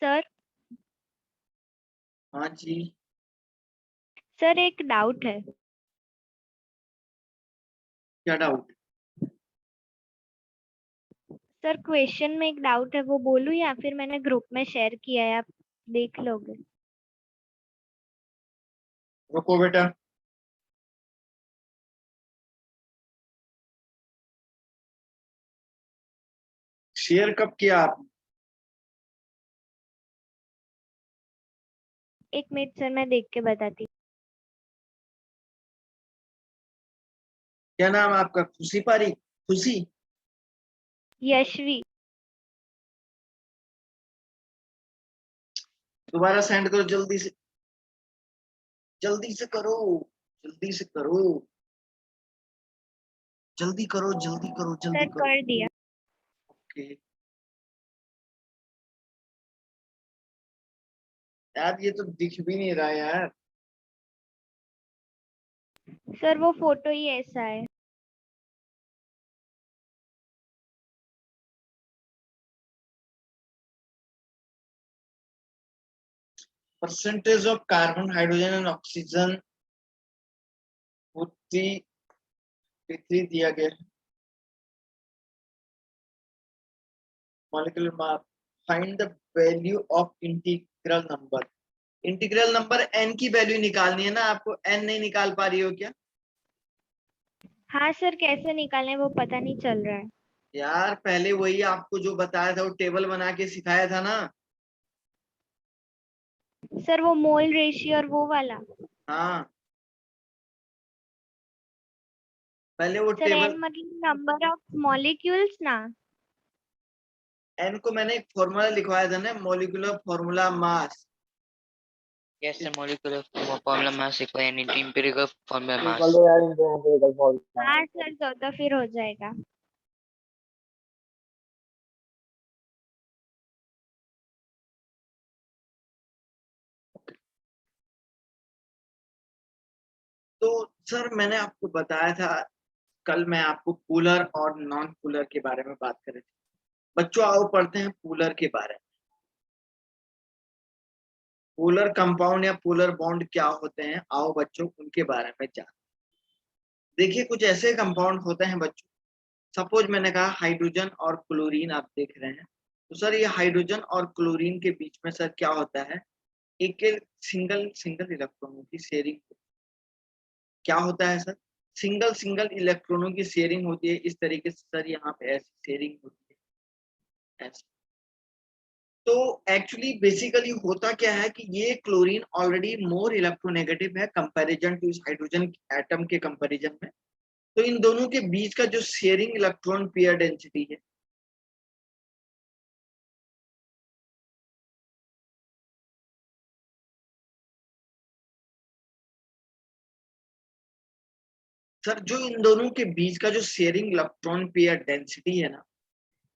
Sir हाँ जी। Sir एक doubt है। क्या डाउट? सर क्वेश्चन में एक डाउट है, वो बोलूं या फिर मैंने ग्रुप में शेयर किया है, आप देख लोगे? रुको बेटा। शेयर कब किया आप? एक मिनट सर, मैं देख के बताती हूँ। क्या नाम है आपका? खुशी पारी? खुशी? यशवी। दोबारा सेंड करो जल्दी से। जल्दी से करो। जल्दी से करो। जल्दी करो, जल्दी करो, जल्दी सर करो। कर दिया। ओके। यार ये तो दिख भी नहीं रहा यार। सर वो फोटो ही ऐसा है। Percentage of carbon, hydrogen and oxygen 43 दिया गया है। Molecular mass. Find the value of integral number. Integral number n की वैल्यू निकालनी है ना आपको, n नहीं निकाल पा रही हो क्या? हाँ सर, कैसे निकालने वो पता नहीं चल रहा है। यार पहले वही आपको जो बताया था वो टेबल बना के सिखाया था ना। सर वो मोल रेशियो और वो वाला। हाँ, पहले वो सर टेबल। एन मतलब नंबर ऑफ मॉलिक्यूल्स ना। n को मैंने एक फॉर्मूला लिखवाया था ना, molecular formula mass. Yes, the molecular formula mass equal and empirical formula mass. Equal तो यार इनके एम्पिरिकल फॉर्मूला। हाँ सर, तो फिर हो जाएगा। तो सर मैंने आपको बताया था, कल मैं आपको कूलर और नॉन कूलर के बारे में बात कर रहे थे। बच्चों आओ पढ़ते हैं कूलर के बारे में। पोलर कंपाउंड या पोलर बॉन्ड क्या होते हैं, आओ बच्चों उनके बारे में जान। देखिए कुछ ऐसे कंपाउंड होते हैं बच्चों, सपोज मैंने कहा हाइड्रोजन और क्लोरीन, आप देख रहे हैं। तो सर ये हाइड्रोजन और क्लोरीन के बीच में सर क्या होता है, एक सिंगल सिंगल इलेक्ट्रॉनों की शेयरिंग। क्या होता है सर? सिंगल सिंगल इलेक्ट्रॉनों की शेयरिंग होती है। इस तरीके से सर यहाँ पे ऐसी शेयरिंग होती है, ऐसे। तो एक्चुअली बेसिकली होता क्या है कि ये क्लोरीन ऑलरेडी मोर इलेक्ट्रोनेगेटिव है कंपैरिजन टू इस हाइड्रोजन एटम के कंपैरिजन में। तो इन दोनों के बीच का जो शेयरिंग इलेक्ट्रॉन पेयर डेंसिटी है, सर जो इन दोनों के बीच का जो शेयरिंग इलेक्ट्रॉन पेयर डेंसिटी है ना,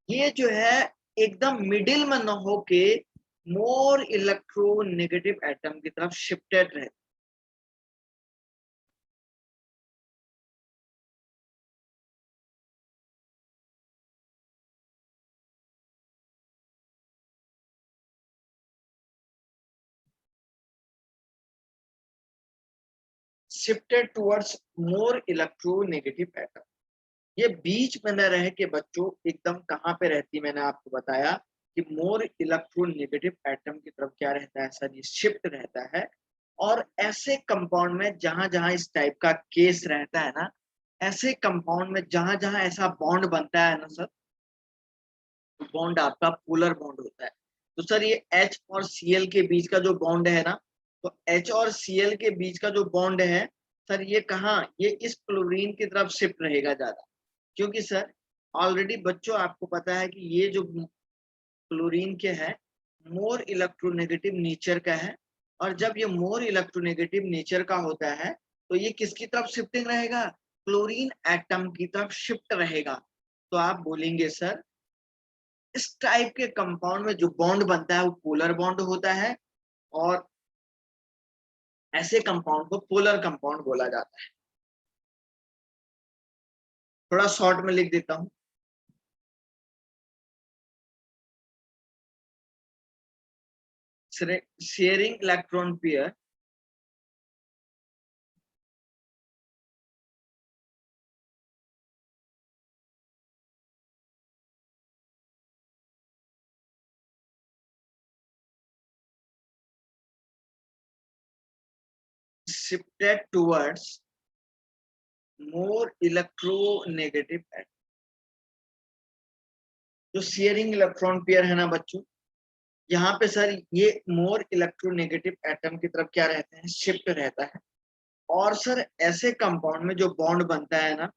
ये जो है एकदम मिडिल में न होके मोर इलेक्ट्रोनेगेटिव एटम की तरफ शिफ्टेड रहे। Shifted towards more electronegative atom. ये बीच में न रह के बच्चों एकदम कहाँ पे रहती, मैंने आपको बताया कि मोर इलेक्ट्रोनेगेटिव एटम की तरफ क्या रहता है सर, ये शिफ्ट रहता है। और ऐसे कंपाउंड में जहां जहां इस टाइप का केस रहता है ना, ऐसे कंपाउंड में जहां जहां ऐसा बॉन्ड बनता है ना सर, बॉन्ड आपका पोलर बॉन्ड होता है। तो सर ये H और Cl के बीच का जो बॉन्ड है ना, तो H और Cl के बीच का जो बॉन्ड है सर, ये कहाँ, ये इस क्लोरीन की तरफ शिफ्ट रहेगा ज्यादा। क्योंकि सर ऑलरेडी बच्चों आपको पता है कि ये जो क्लोरीन के है मोर इलेक्ट्रोनेगेटिव नेचर का है। और जब ये मोर इलेक्ट्रोनेगेटिव नेचर का होता है तो ये किसकी तरफ शिफ्टिंग रहेगा, क्लोरीन एटम की तरफ शिफ्ट रहेगा। तो आप बोलेंगे सर इस टाइप के कंपाउंड में जो बॉन्ड बनता है वो पोलर बॉन्ड होता है, और ऐसे कंपाउंड को पोलर कंपाउंड बोला जाता है। थोड़ा शॉर्ट में लिख देता हूं। sharing electron pair shifted towards more electronegative atom. जो शेयरिंग इलेक्ट्रॉन पेयर है ना बच्चों, यहाँ पे सर ये मोर इलेक्ट्रोनेगेटिव एटम की तरफ क्या रहते हैं, शिफ्ट रहता है। और सर ऐसे कंपाउंड में जो बॉन्ड बनता है ना,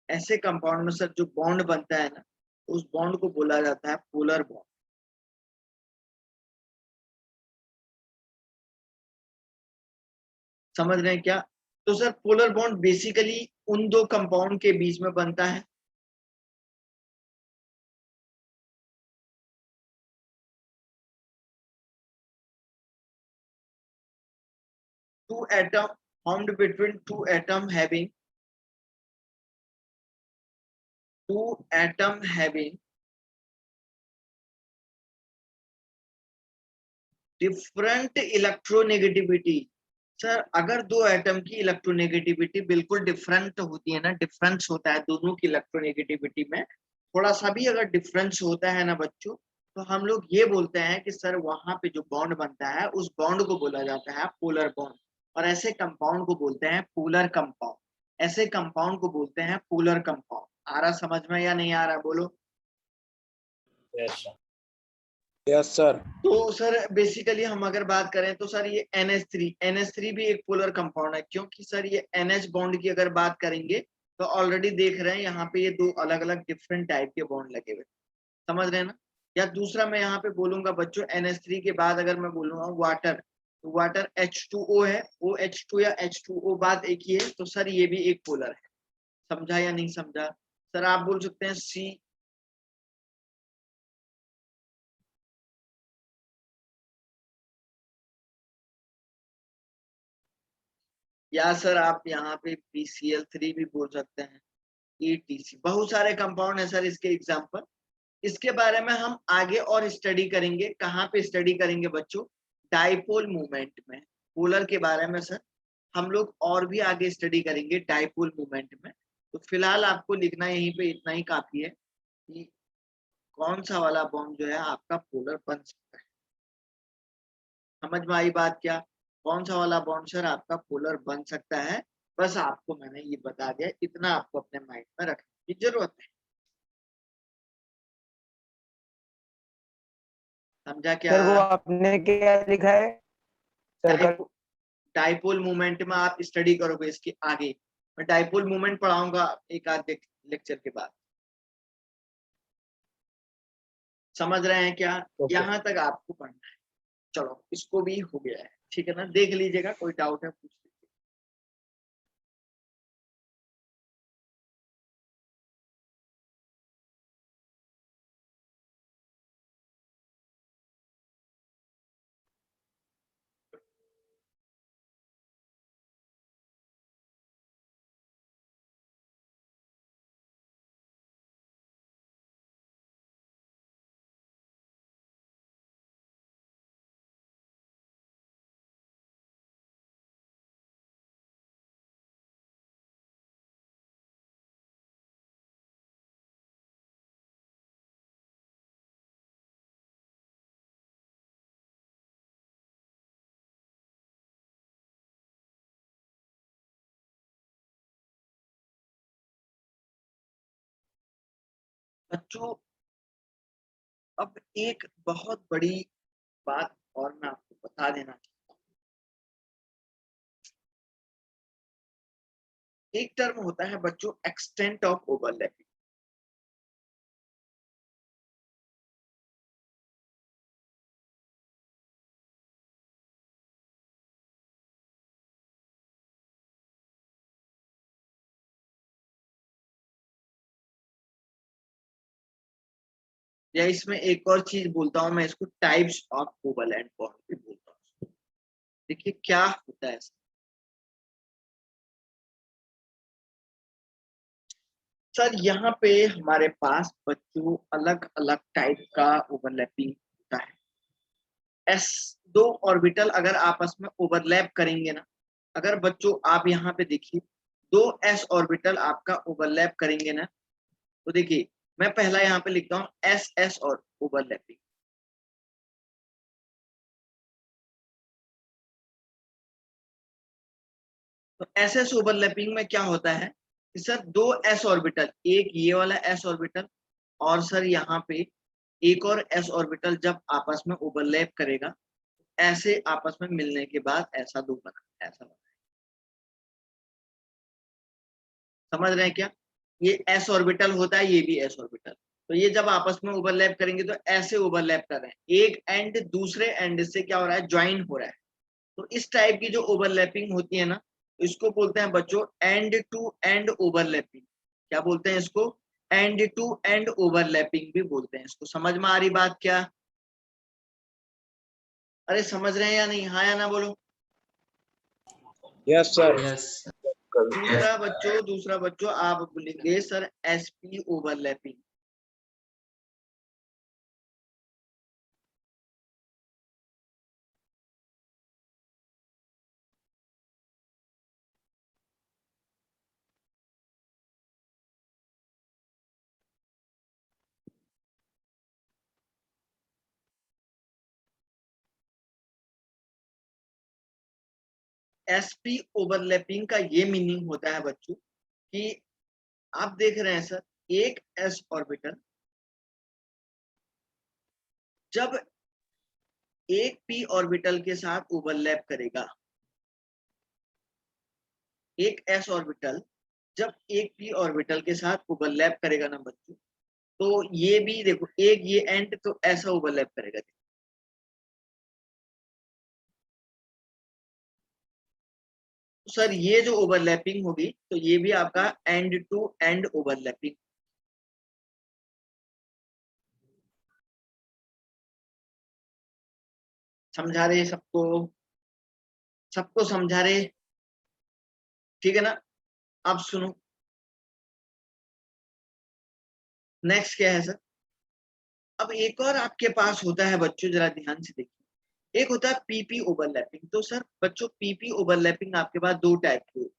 ऐसे कंपाउंड में सर जो बॉन्ड बनता है ना, उस बॉन्ड को बोला जाता है पोलर बॉन्ड। समझ रहे हैं क्या? तो सर पोलर बॉन्ड बेसिकली उन दो कंपाउंड के बीच में बनता है। Two atom formed between two atom having different electronegativity. Sir अगर दो एटम की इलेक्ट्रोनेगेटिविटी बिल्कुल डिफरेंट होती है ना, डिफरेंस होता है दोनों की इलेक्ट्रोनेगेटिविटी में, थोड़ा सा भी अगर डिफरेंस होता है ना बच्चों, तो हम लोग ये बोलते हैं कि सर वहां पे जो बॉन्ड बनता है उस बॉन्ड को बोला जाता है पोलर बॉन्ड। और ऐसे कंपाउंड को बोलते हैं पोलर कंपाउंड। ऐसे कंपाउंड को बोलते हैं पोलर कंपाउंड। आ रहा समझ में या नहीं आ रहा, बोलो। Yes sir. तो सर बेसिकली हम अगर बात करें तो सर ये NH3 भी एक पोलर कंपाउंड है, क्योंकि सर ये NH बॉन्ड की अगर बात करेंगे तो ऑलरेडी देख रहे हैं यहाँ पे ये दो अलग अलग डिफरेंट टाइप के बॉन्ड लगे हुए, समझ रहे हैं ना। या दूसरा मैं यहाँ पे बोलूंगा बच्चों, NH3 के बाद अगर मैं बोलूंगा वाटर, तो वाटर H2O है, OH2 या H2O बात एक ही है, तो सर ये भी एक पोलर है। समझा या नहीं समझा? सर आप बोल सकते हैं C, या सर आप यहाँ पे PCl3 भी बोल सकते हैं, ETC, बहुत सारे कंपाउंड है सर इसके एग्जाम्पल। इसके बारे में हम आगे और स्टडी करेंगे। कहाँ पे स्टडी करेंगे बच्चों? डाइपोल मूवमेंट में। पोलर के बारे में सर हम लोग और भी आगे स्टडी करेंगे डाइपोल मूवमेंट में। तो फिलहाल आपको लिखना यहीं पे इतना ही काफी है कि कौन सा वाला बॉन्ड जो है आपका पोलर बन सकता है। समझ में आई बात क्या? कौन सा वाला बॉन्ड सर आपका पोलर बन सकता है, बस आपको मैंने ये बता दिया, इतना आपको अपने माइंड में रखने की जरूरत है। समझा क्या? सर वो आपने क्या लिखा है सर्कल? डाइपोल मूवमेंट में आप स्टडी करोगे इसके आगे, मैं डाइपोल मूवमेंट पढ़ाऊंगा एक आध लेक्चर के बाद। समझ रहे हैं क्या? यहाँ तक आपको पढ़ना है। चलो इसको भी हो गया है, ठीक है ना, देख लीजिएगा, कोई डाउट है पूछ लीजिए। बच्चों अब एक बहुत बड़ी बात और मैं आपको बता देना चाहता हूँ। एक टर्म होता है बच्चों एक्सटेंट ऑफ ओवरलैपिंग। या इसमें एक और चीज बोलता हूं मैं, इसको टाइप्स ऑफ कोवैलेंट बॉन्ड भी बोलता हूँ। देखिए क्या होता है सर, यहाँ पे हमारे पास बच्चों अलग अलग टाइप का ओवरलैपिंग होता है। एस दो ऑर्बिटल अगर आपस में ओवरलैप करेंगे ना, अगर बच्चों आप यहाँ पे देखिए दो s ऑर्बिटल आपका ओवरलैप करेंगे ना, तो देखिए मैं पहला यहाँ पे लिखता हूँ एस एस और ओवरलैपिंग। तो एस एस ओवरलैपिंग में क्या होता है कि सर दो s ऑर्बिटल, एक ये वाला s ऑर्बिटल और सर यहाँ पे एक और s ऑर्बिटल जब आपस में ओवरलैप करेगा, ऐसे आपस में मिलने के बाद ऐसा दो बना, ऐसा बना। समझ रहे हैं क्या? ये s ऑर्बिटल होता है, ये भी s ऑर्बिटल। तो ये जब आपस में ओवरलैप करेंगे तो ऐसे ओवरलैप कर रहे हैं, एक एंड दूसरे एंड से क्या हो रहा है, ज्वाइन हो रहा है। तो इस टाइप की जो ओवरलैपिंग होती है ना, इसको बोलते हैं बच्चों एंड टू एंड ओवरलैपिंग। क्या बोलते हैं इसको? एंड टू एंड ओवरलैपिंग भी बोलते हैं इसको। समझ में आ रही बात क्या? अरे समझ रहे हैं या नहीं? हाँ या ना बोलो। Yes sir. दूसरा बच्चों आप बोलेंगे sir SP overlapping. SP overlapping का ये मीनिंग होता है बच्चों कि आप देख रहे हैं सर एक एस ऑर्बिटल जब एक पी ऑर्बिटल के साथ ओवरलैप करेगा, एक एस ऑर्बिटल जब एक पी ऑर्बिटल के साथ ओवरलैप करेगा ना बच्चों, तो ये भी देखो एक ये एंड तो ऐसा ओवरलैप करेगा। तो सर ये जो ओवरलैपिंग होगी तो ये भी आपका एंड टू एंड ओवरलैपिंग। समझा रहे सबको? सबको समझा रहे? ठीक है ना? अब सुनो नेक्स्ट क्या है सर। अब एक और आपके पास होता है बच्चों, जरा ध्यान से देखिए, एक होता है पीपी ओवरलैपिंग। तो सर बच्चों पीपी ओवरलैपिंग आपके पास दो टाइप की होती है।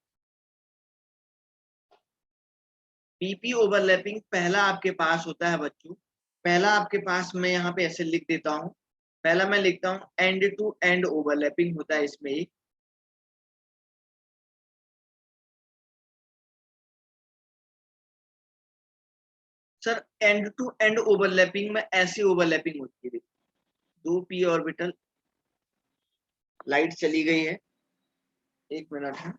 पीपी ओवरलैपिंग पहला आपके पास होता है बच्चों, पहला आपके पास मैं यहाँ पे ऐसे लिख देता हूँ, पहला मैं लिखता हूँ एंड टू एंड ओवरलैपिंग होता है इसमें एक। Sir end to end overlapping में ऐसी ओवरलैपिंग होती है, दो पी ऑर्बिटल, लाइट चली गई है, एक मिनट है।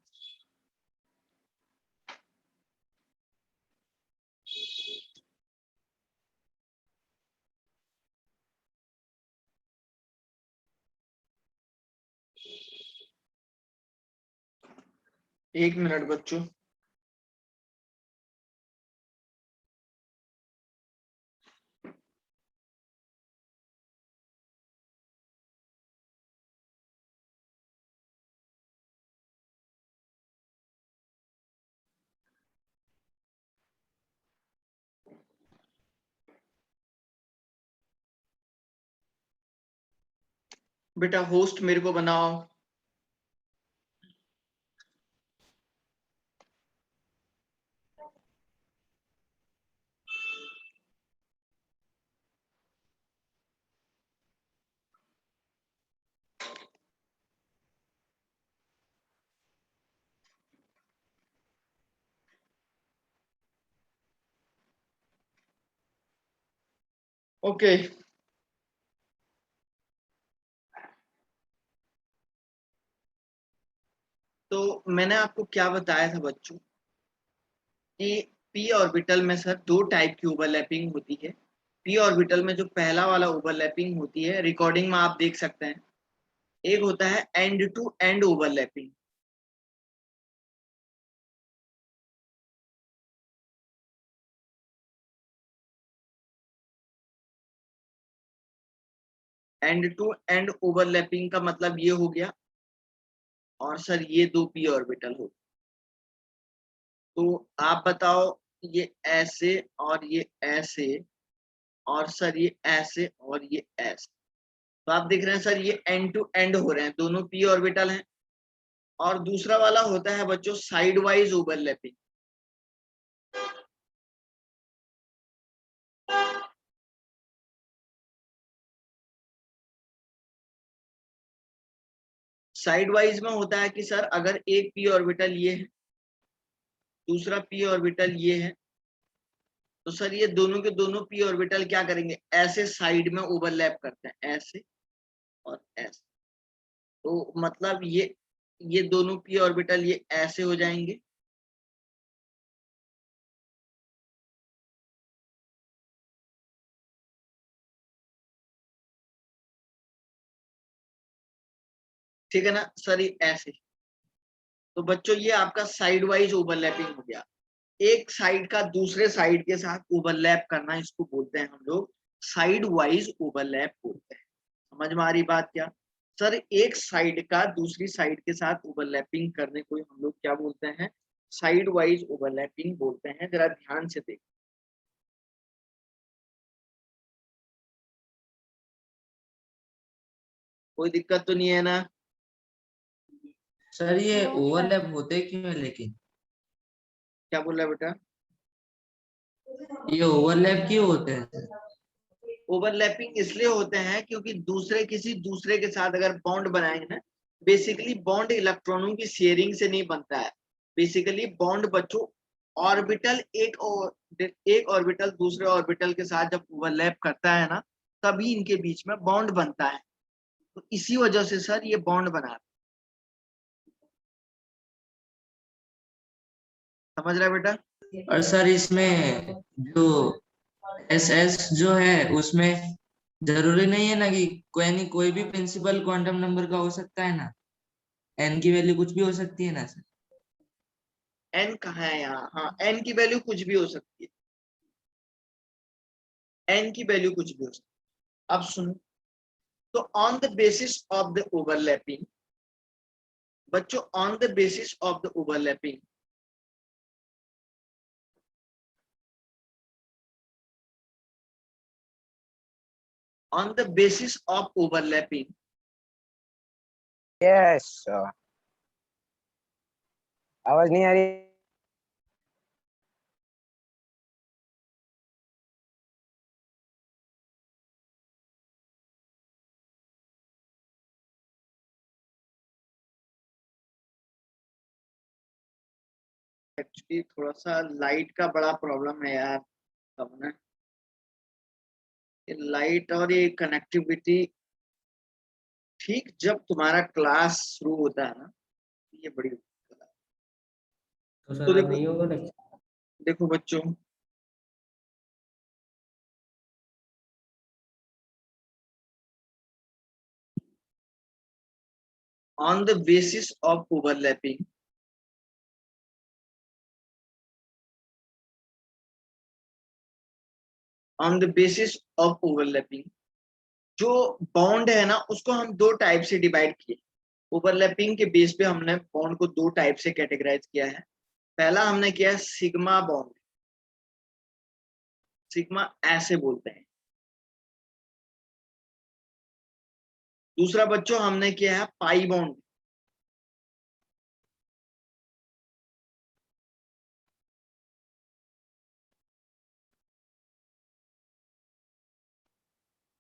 एक मिनट बच्चों। बेटा होस्ट मेरे को बनाओ। ओके तो मैंने आपको क्या बताया था बच्चों कि पी ऑर्बिटल में सर दो टाइप की ओवरलैपिंग होती है। पी ऑर्बिटल में जो पहला वाला ओवरलैपिंग होती है, रिकॉर्डिंग में आप देख सकते हैं, एक होता है end to end overlapping. End to end overlapping का मतलब ये हो गया, और सर ये दो पी ऑर्बिटल हो। तो आप बताओ ये ऐसे और ये ऐसे, और सर ये ऐसे और ये ऐसे, तो आप देख रहे हैं सर ये एंड टू एंड हो रहे हैं, दोनों पी ऑर्बिटल हैं। और दूसरा वाला होता है बच्चों side wise overlapping. Side wise में होता है कि सर अगर एक पी ऑर्बिटल ये है, दूसरा पी ऑर्बिटल ये है, तो सर ये दोनों के दोनों पी ऑर्बिटल क्या करेंगे, ऐसे साइड में ओवरलैप करते हैं, ऐसे और ऐसे। तो मतलब ये दोनों पी ऑर्बिटल ये ऐसे हो जाएंगे, ठीक है ना सर, ये ऐसे। तो बच्चों ये आपका साइड वाइज ओवरलैपिंग हो गया। एक साइड का दूसरे साइड के साथ ओवरलैप करना, इसको बोलते हैं हम लोग साइड वाइज ओवरलैप बोलते हैं। समझ में आ रही बात क्या सर? एक साइड का दूसरी साइड के साथ ओवरलैपिंग करने को हम लोग क्या बोलते हैं, साइड वाइज ओवरलैपिंग बोलते हैं। जरा ध्यान से देखो, कोई दिक्कत तो नहीं है ना? सर ये No, sir. ओवरलैप होते क्यों है लेकिन? क्या बोल रहा है बेटा? ये ओवरलैप क्यों होते हैं सर? ओवरलैपिंग इसलिए होते हैं क्योंकि किसी दूसरे के साथ अगर बॉन्ड बनाएंगे ना, बेसिकली बॉन्ड इलेक्ट्रॉनों की शेयरिंग से नहीं बनता है। बेसिकली बॉन्ड बच्चों ऑर्बिटल एक ऑर्बिटल दूसरे ऑर्बिटल के साथ जब ओवरलैप करता है ना, तभी इनके बीच में बॉन्ड बनता है। तो इसी वजह से सर ये बॉन्ड बना, समझ रहा है बेटा? और सर इसमें जो SS जो है उसमें जरूरी नहीं है ना कि कोई भी प्रिंसिपल क्वांटम नंबर का हो सकता है ना, n की वैल्यू कुछ भी हो सकती है ना सर? एन कहाँ है यहाँ? हाँ, एन की वैल्यू कुछ भी हो सकती है, एन की वैल्यू कुछ भी हो सकती है। अब सुनो, तो on the basis of the overlapping बच्चों, on the basis of the overlapping, on the basis of overlapping, yes आवाज नहीं आ रही? एक्चुअली थोड़ा सा लाइट का बड़ा प्रॉब्लम है यार, सब ना ये लाइट और ये कनेक्टिविटी। ठीक जब तुम्हारा क्लास शुरू होता है ना, ये बड़ी दिक्कत है। तो तो सर अब नहीं होगा लेक्चर? देखो बच्चों, on the basis of overlapping, on the basis of overlapping, जो बॉन्ड है ना उसको हम दो टाइप से डिवाइड किए। ओवरलैपिंग के बेस पे हमने बॉन्ड को दो टाइप से कैटेगराइज किया है। पहला हमने किया सिग्मा बॉन्ड, सिग्मा ऐसे बोलते हैं। दूसरा बच्चों हमने किया है पाई बॉन्ड।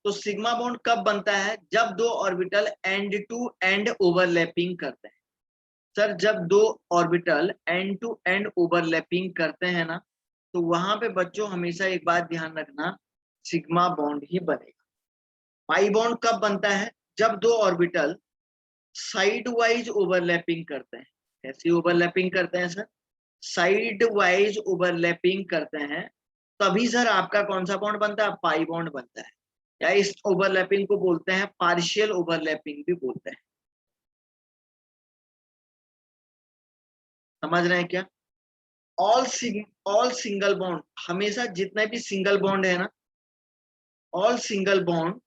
तो सिग्मा बॉन्ड कब बनता है? जब दो orbital end to end overlapping करते हैं। सर जब दो orbital end to end overlapping करते हैं ना, तो वहां पे बच्चों हमेशा एक बात ध्यान रखना, सिग्मा बॉन्ड ही बनेगा। पाई बॉन्ड कब बनता है? जब दो ऑर्बिटल साइड वाइज ओवरलैपिंग करते हैं। कैसी ओवरलैपिंग करते हैं सर? साइड वाइज ओवरलैपिंग करते हैं, तभी सर आपका कौन सा बॉन्ड बनता है? पाई बॉन्ड बनता है। या इस ओवरलैपिंग को बोलते हैं पार्शियल ओवरलैपिंग भी बोलते हैं। समझ रहे हैं क्या? ऑल सिंगल बॉन्ड, हमेशा जितने भी सिंगल बॉन्ड है ना, ऑल सिंगल बॉन्ड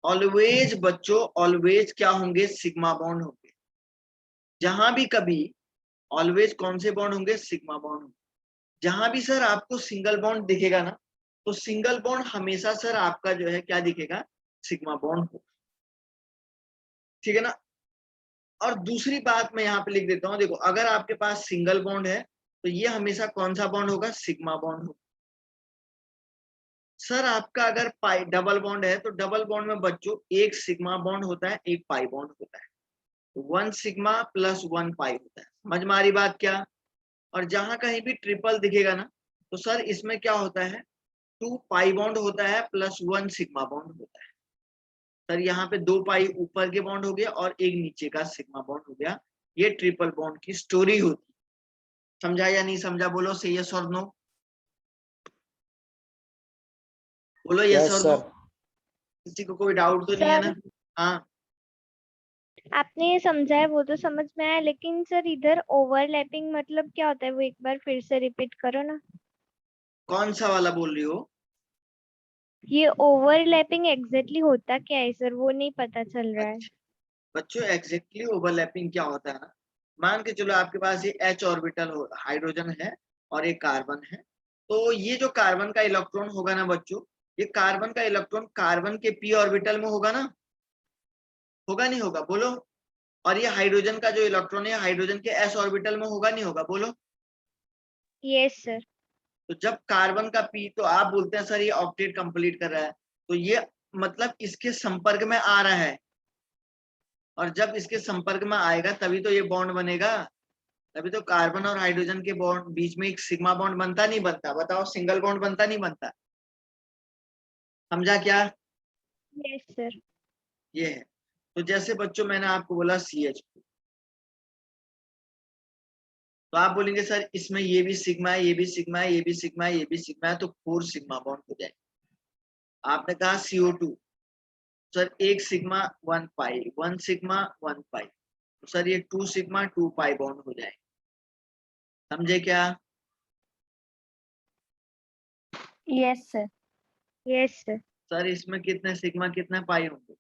ऑलवेज बच्चों ऑलवेज क्या होंगे? सिग्मा बॉन्ड होंगे। जहां भी कभी ऑलवेज कौन से बॉन्ड होंगे? सिग्मा बॉन्ड होंगे। जहां भी सर आपको सिंगल बॉन्ड दिखेगा ना, तो सिंगल बॉन्ड हमेशा सर आपका जो है क्या दिखेगा? सिग्मा बॉन्ड हो, ठीक है ना। और दूसरी बात मैं यहाँ पे लिख देता हूँ, देखो अगर आपके पास सिंगल बॉन्ड है तो ये हमेशा कौन सा बॉन्ड होगा, सिग्मा बॉन्ड होगा। सर आपका अगर पाई डबल बॉन्ड है तो डबल बॉन्ड में बच्चों एक सिग्मा बॉन्ड होता है, एक पाई बॉन्ड होता है, तो 1 सिग्मा प्लस 1 पाई होता है। समझ में आ रही बात क्या। और जहां कहीं भी ट्रिपल दिखेगा ना तो सर इसमें क्या होता है, 2 पाई बॉन्ड होता है प्लस 1 सिग्मा बॉन्ड होता है। सर यहाँ पे 2 पाई ऊपर के बॉन्ड हो गया और एक नीचे का सिग्मा बॉन्ड हो गया। ये ट्रिपल बॉन्ड की स्टोरी होती है। समझा या नहीं समझा, बोलो से यस और नो, बोलो यस और नो। किसी को कोई डाउट तो नहीं है सर ना। हाँ आपने ये समझा है वो तो समझ में आया, लेकिन सर इधर ओवरलैपिंग मतलब क्या होता है, वो एक बार फिर से रिपीट करो ना। कौन सा वाला बोल रही हो। ये ओवरलैपिंग एग्जैक्टली होता क्या है सर, वो नहीं पता चल रहा है। अच्छा बच्चों एग्जैक्टली ओवरलैपिंग क्या होता है ना, मान के चलो आपके पास ये एच ऑर्बिटल हाइड्रोजन है और एक कार्बन है, तो ये जो कार्बन का इलेक्ट्रॉन होगा ना बच्चों, ये कार्बन का इलेक्ट्रॉन कार्बन के पी ऑर्बिटल में होगा ना, होगा नहीं होगा बोलो। और ये हाइड्रोजन का जो इलेक्ट्रॉन है हाइड्रोजन के एस ऑर्बिटल में होगा नहीं होगा बोलो। Yes sir. तो जब कार्बन का पी, तो आप बोलते हैं सर ये ऑक्टेट कंप्लीट कर रहा है, तो ये मतलब इसके संपर्क में आ रहा है, और जब इसके संपर्क में आएगा तभी तो ये बॉन्ड बनेगा, तभी तो कार्बन और हाइड्रोजन के बॉन्ड बीच में एक सिग्मा बॉन्ड बनता नहीं बनता, बताओ सिंगल बॉन्ड बनता नहीं बनता। समझा क्या। Yes sir. ये है। तो जैसे बच्चों मैंने आपको बोला CH, तो आप बोलेंगे सर इसमें ये भी सिग्मा है, ये भी सिग्मा है, ये भी सिग्मा है, ये भी सिग्मा है, तो 4 सिग्मा बॉन्ड हो जाए। आपने कहा CO2, सर 1 सिग्मा 1 पाई, 1 सिग्मा 1 पाई, तो सर ये 2 सिग्मा 2 पाई बॉन्ड हो जाए। समझे क्या। Yes sir. Yes sir. Sir इसमें कितने सिग्मा कितने पाई होंगे,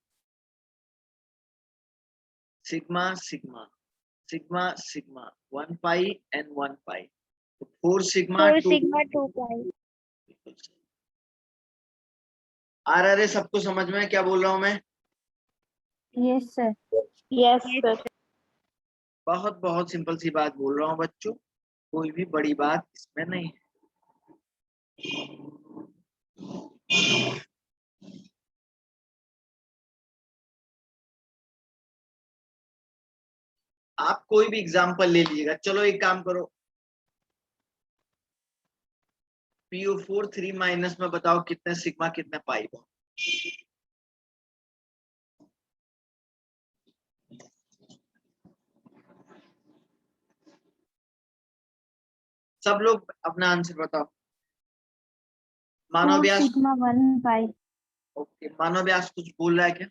sigma sigma sigma sigma 1 pi and 1 पाई, तो 4 सिग्मा 4 2। सिग्मा 2 पाई। आ रहा है सबको समझ में क्या बोल रहा हूं मैं। Yes sir. Yes sir. बहुत बहुत सिंपल सी बात बोल रहा हूँ बच्चों, कोई भी बड़ी बात इसमें नहीं है। आप कोई भी एग्जांपल ले लीजिएगा, चलो एक काम करो, PO4 3 माइनस में बताओ कितने सिग्मा कितने पाई बॉन्ड। सब लोग अपना आंसर बताओ। मानव 4 व्यास, सिग्मा 1 पाई। ओके मानव व्यास कुछ बोल रहा है क्या।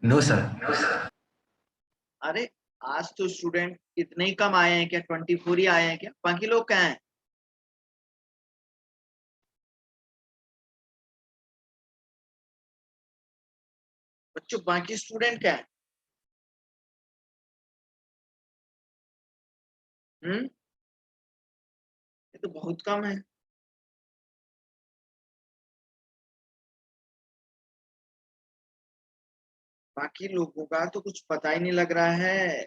No sir. अरे आज तो स्टूडेंट इतने ही कम आए हैं क्या, 24 ही आए हैं क्या, बाकी लोग कहाँ हैं। बच्चों बाकी स्टूडेंट क्या है। ये तो बहुत कम है। बाकी लोगों का तो कुछ पता ही नहीं लग रहा है।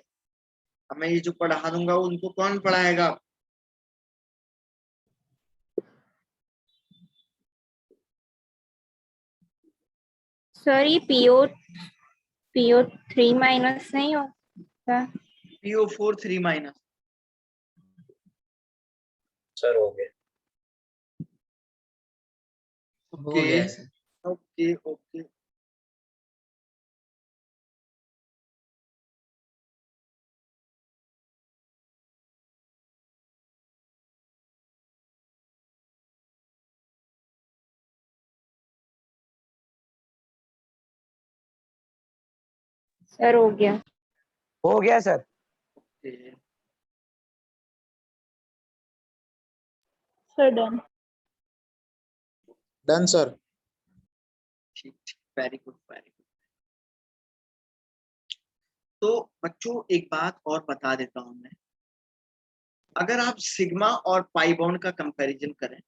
अब मैं ये जो पढ़ा दूंगा उनको कौन पढ़ाएगा। सर ये PO 3 माइनस नहीं होता। PO4 3 minus. सर हो गया। हो ओके गया सर। Okay okay. सर हो गया। हो गया sir. Okay sir done. Done sir. ठीक ठीक, वेरी गुड वेरी गुड। तो बच्चों एक बात और बता देता हूं मैं, अगर आप सिग्मा और पाई बॉन्ड का कंपैरिजन करें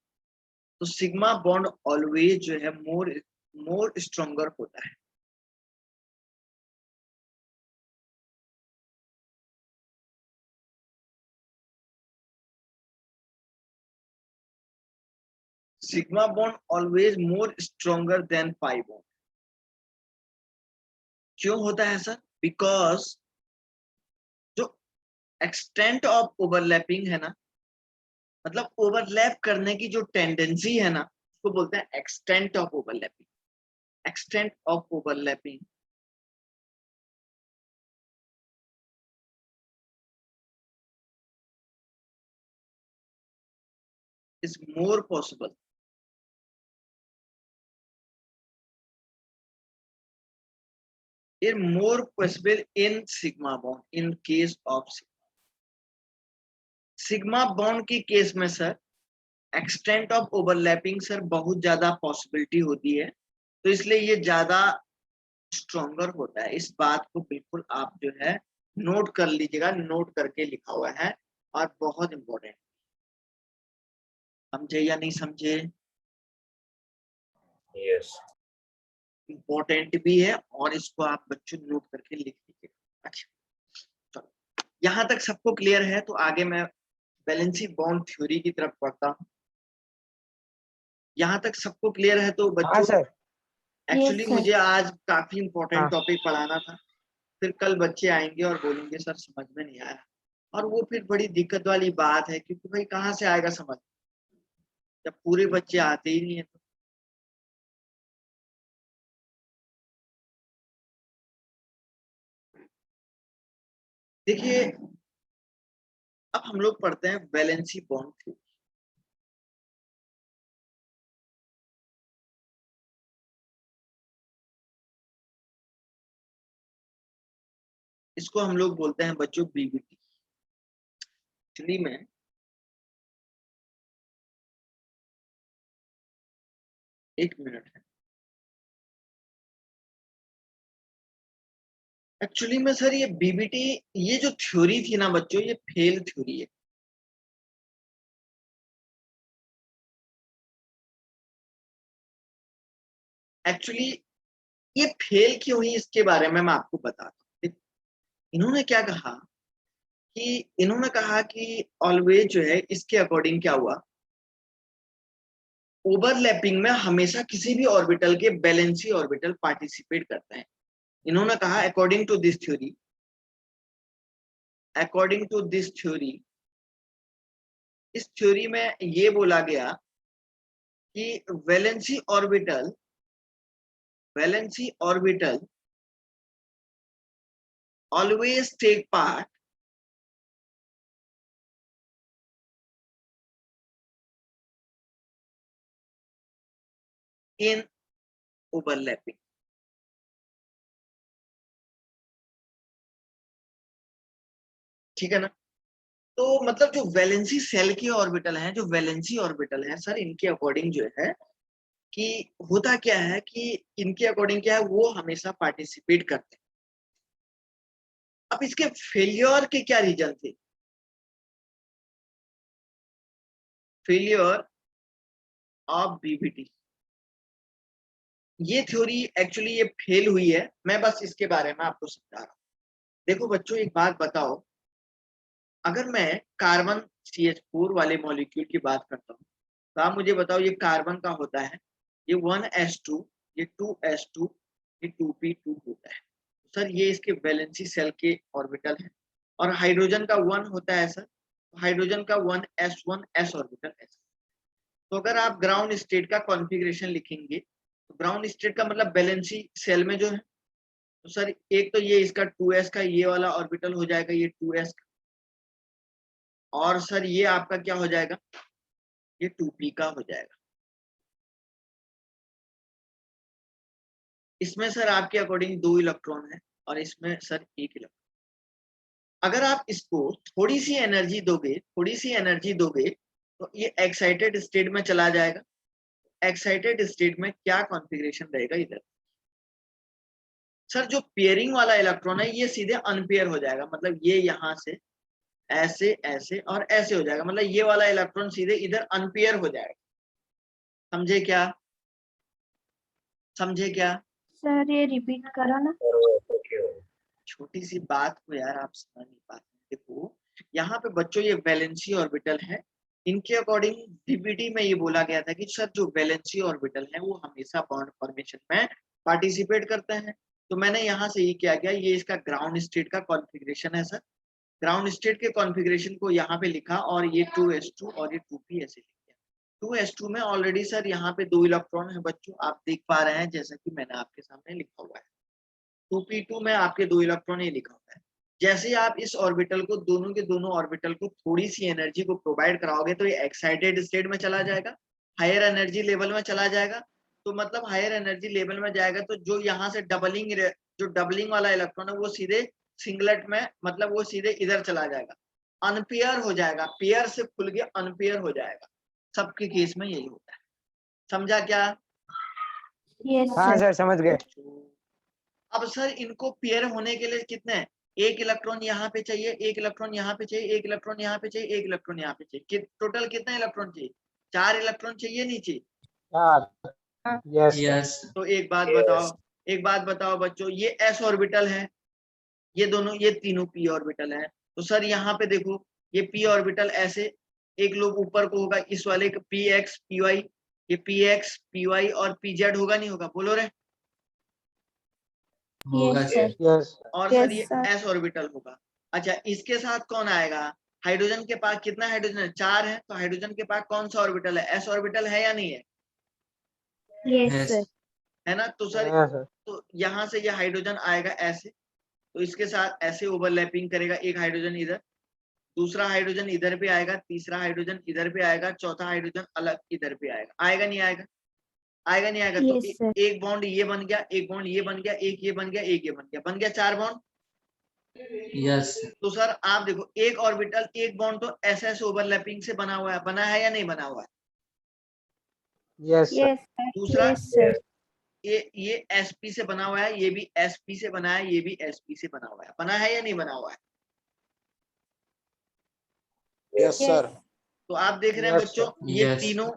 तो सिग्मा बॉन्ड ऑलवेज जो है मोर मोर स्ट्रॉन्गर होता है। Sigma bond always more stronger than pi bond. क्यों होता है सर? बिकॉज जो एक्सटेंट ऑफ ओवरलैपिंग है ना, मतलब ओवरलैप करने की जो टेंडेंसी है ना, उसको बोलते हैं extent of overlapping. Extent of overlapping is more possible in sigma bond in case of sigma bond की केस में sir extent of overlapping sir बहुत ज्यादा पॉसिबिलिटी होती है, तो इसलिए ये ज्यादा स्ट्रॉन्गर होता है। इस बात को बिल्कुल आप जो है नोट कर लीजिएगा, नोट करके लिखा हुआ है और बहुत इंपॉर्टेंट। समझे या नहीं समझे? यस इंपॉर्टेंट भी है और इसको आप बच्चों नोट करके लिख लीजिएगा। अच्छा चलो, यहाँ तक सबको क्लियर है तो आगे मैं वैलेंसी बॉन्ड थ्योरी की तरफ पढ़ता हूँ। यहाँ तक सबको क्लियर है तो हाँ बच्चों सर। Actually sir. मुझे आज काफी इंपॉर्टेंट हाँ। टॉपिक पढ़ाना था, फिर कल बच्चे आएंगे और बोलेंगे सर समझ में नहीं आया, और वो फिर बड़ी दिक्कत वाली बात है, क्योंकि भाई कहाँ से आएगा समझ जब पूरे बच्चे आते ही नहीं है तो। देखिए अब हम लोग पढ़ते हैं वैलेंसी बॉन्ड थ्योरी। इसको हम लोग बोलते हैं बच्चों बीबीटी। एक्चुअली में एक मिनट है, एक्चुअली में सर ये बीबीटी, ये जो थ्योरी थी ना बच्चों, ये फेल थ्योरी है। एक्चुअली ये फेल क्यों हुई इसके बारे में मैं आपको बताता हूँ। इन्होंने क्या कहा कि ऑलवेज जो है इसके अकॉर्डिंग क्या हुआ, ओवरलैपिंग में हमेशा किसी भी ऑर्बिटल के वैलेंसी ऑर्बिटल पार्टिसिपेट करते हैं। इन्होंने कहा अकॉर्डिंग टू दिस थ्योरी, इस थ्योरी में ये बोला गया कि valency orbital always take part in overlapping. ठीक है ना? तो मतलब जो वैलेंसी सेल के ऑर्बिटल हैं, जो वैलेंसी ऑर्बिटल हैं सर, इनके अकॉर्डिंग जो है कि होता क्या है कि इनके अकॉर्डिंग क्या है, वो हमेशा पार्टिसिपेट करते हैं। अब इसके फेलियर के क्या रीजन थे? फेलियर ऑफ बीबीटी, ये थ्योरी एक्चुअली ये फेल हुई है। मैं बस इसके बारे में आपको समझा रहा हूँ। देखो बच्चों एक बात बताओ, अगर मैं कार्बन CH4 वाले मॉलिक्यूल की बात करता हूँ तो आप मुझे बताओ ये कार्बन का होता है, ये 1s2, ये 2s2, ये 2p2 होता है। सर ये इसके वैलेंसी सेल के ऑर्बिटल है, और हाइड्रोजन का 1 होता है सर, हाइड्रोजन का 1s1s ऑर्बिटल है। तो अगर आप ग्राउंड स्टेट का कॉन्फ़िगरेशन लिखेंगे तो ग्राउंड स्टेट का मतलब वैलेंसी सेल में जो है, तो सर एक तो ये इसका 2s का ये वाला ऑर्बिटल हो जाएगा, ये 2s का, और सर ये आपका क्या हो जाएगा, ये 2p का हो जाएगा। इसमें सर आपके अकॉर्डिंग 2 इलेक्ट्रॉन है और इसमें सर 1 इलेक्ट्रॉन। अगर आप इसको थोड़ी सी एनर्जी दोगे तो ये एक्साइटेड स्टेट में चला जाएगा। एक्साइटेड स्टेट में क्या कॉन्फ़िगरेशन रहेगा इधर, सर जो पेयरिंग वाला इलेक्ट्रॉन है ये सीधे अनपेयर हो जाएगा, मतलब ये यहाँ से ऐसे ऐसे और ऐसे हो जाएगा, मतलब ये वाला इलेक्ट्रॉन सीधे इधर अनपेयर हो जाएगा। समझे क्या? समझे क्या? सर ये रिपीट करो ना। सर वो ओके हो गया। छोटी सी बात को यार आप समझ नहीं पाते। देखो यहाँ पे बच्चों ये वैलेंसी ऑर्बिटल है, इनके अकॉर्डिंग डीपीटी में ये बोला गया था कि सर जो वैलेंसी ऑर्बिटल है वो हमेशा बॉन्ड फॉर्मेशन में पार्टिसिपेट करते हैं। तो मैंने यहाँ से ये क्या किया, ये इसका ग्राउंड स्टेट का कॉन्फ़िगरेशन है सर, ग्राउंड स्टेट के कॉन्फ़िगरेशन को यहाँ पे लिखा और ये 2s2 और ये 2p ऐसे लिख दिया। 2s2 में ऑलरेडी सर यहाँ पे 2 इलेक्ट्रॉन है बच्चों, आप देख पा रहे हैं जैसा कि मैंने आपके सामने लिखा हुआ है। 2p2 में आपके 2 इलेक्ट्रॉन ये लिखा हुआ है। जैसे ही आप इस ऑर्बिटल को दोनों के दोनों ऑर्बिटल को थोड़ी सी एनर्जी को प्रोवाइड कराओगे तो ये एक्साइटेड स्टेट में चला जाएगा, हायर एनर्जी लेवल में चला जाएगा। तो मतलब हायर एनर्जी लेवल में जाएगा तो जो यहाँ से जो डबलिंग वाला इलेक्ट्रॉन है वो सीधे सिंगलेट में, मतलब वो सीधे इधर चला जाएगा, अनपेयर हो जाएगा, पेयर से खुल के अनपेयर हो जाएगा। सबके केस में यही होता है, समझा क्या? यस हाँ सर। सर समझ गए। अब सर इनको पेयर होने के लिए कितने हैं? एक इलेक्ट्रॉन यहाँ पे चाहिए, एक इलेक्ट्रॉन यहाँ पे चाहिए, एक इलेक्ट्रॉन यहाँ पे चाहिए, एक इलेक्ट्रॉन यहाँ पे चाहिए। टोटल कितने इलेक्ट्रॉन चाहिए? 4 इलेक्ट्रॉन चाहिए नीचे। Yes sir. यस तो एक बात बताओ, एक बात बताओ बच्चों, ये s ऑर्बिटल है, ये दोनों ये तीनों p ऑर्बिटल है। तो सर यहाँ पे देखो ये p ऑर्बिटल ऐसे एक लोग ऊपर को होगा, इस वाले का px py, ये px py और pz होगा नहीं होगा, बोलो रे? होगा यस सर। सर। यस और Yes, सर ये sir. s ऑर्बिटल होगा। अच्छा इसके साथ कौन आएगा? हाइड्रोजन के पास कितना हाइड्रोजन है? 4 है। तो हाइड्रोजन के पास कौन सा ऑर्बिटल है? s ऑर्बिटल है या नहीं है? Yes, yes sir. है ना? तो सर हाँ सर। तो यहाँ से ये हाइड्रोजन आएगा ऐसे, तो इसके साथ ऐसे ओवरलैपिंग करेगा, एक हाइड्रोजन इधर, दूसरा हाइड्रोजन इधर पे आएगा, तीसरा हाइड्रोजन इधर पे आएगा, चौथा हाइड्रोजन अलग इधर पे आएगा। आएगा नहीं आएगा? आएगा नहीं आएगा? तो Yes, sir. एक बॉन्ड ये बन गया, एक बॉन्ड ये बन गया, एक ये बन गया, एक ये बन गया, बन गया 4 बॉन्ड। यस तो सर आप देखो एक ऑर्बिटल एक बॉन्ड तो एस ओवरलैपिंग से बना हुआ है, बना है या नहीं बना हुआ है? Yes sir. Yes, sir. दूसरा Yes, sir. ये sp से बना हुआ है, ये भी sp से बना है, ये भी sp से बना हुआ है, बना है या नहीं बना हुआ है? Yes sir. तो आप देख रहे हैं Yes, बच्चों sir.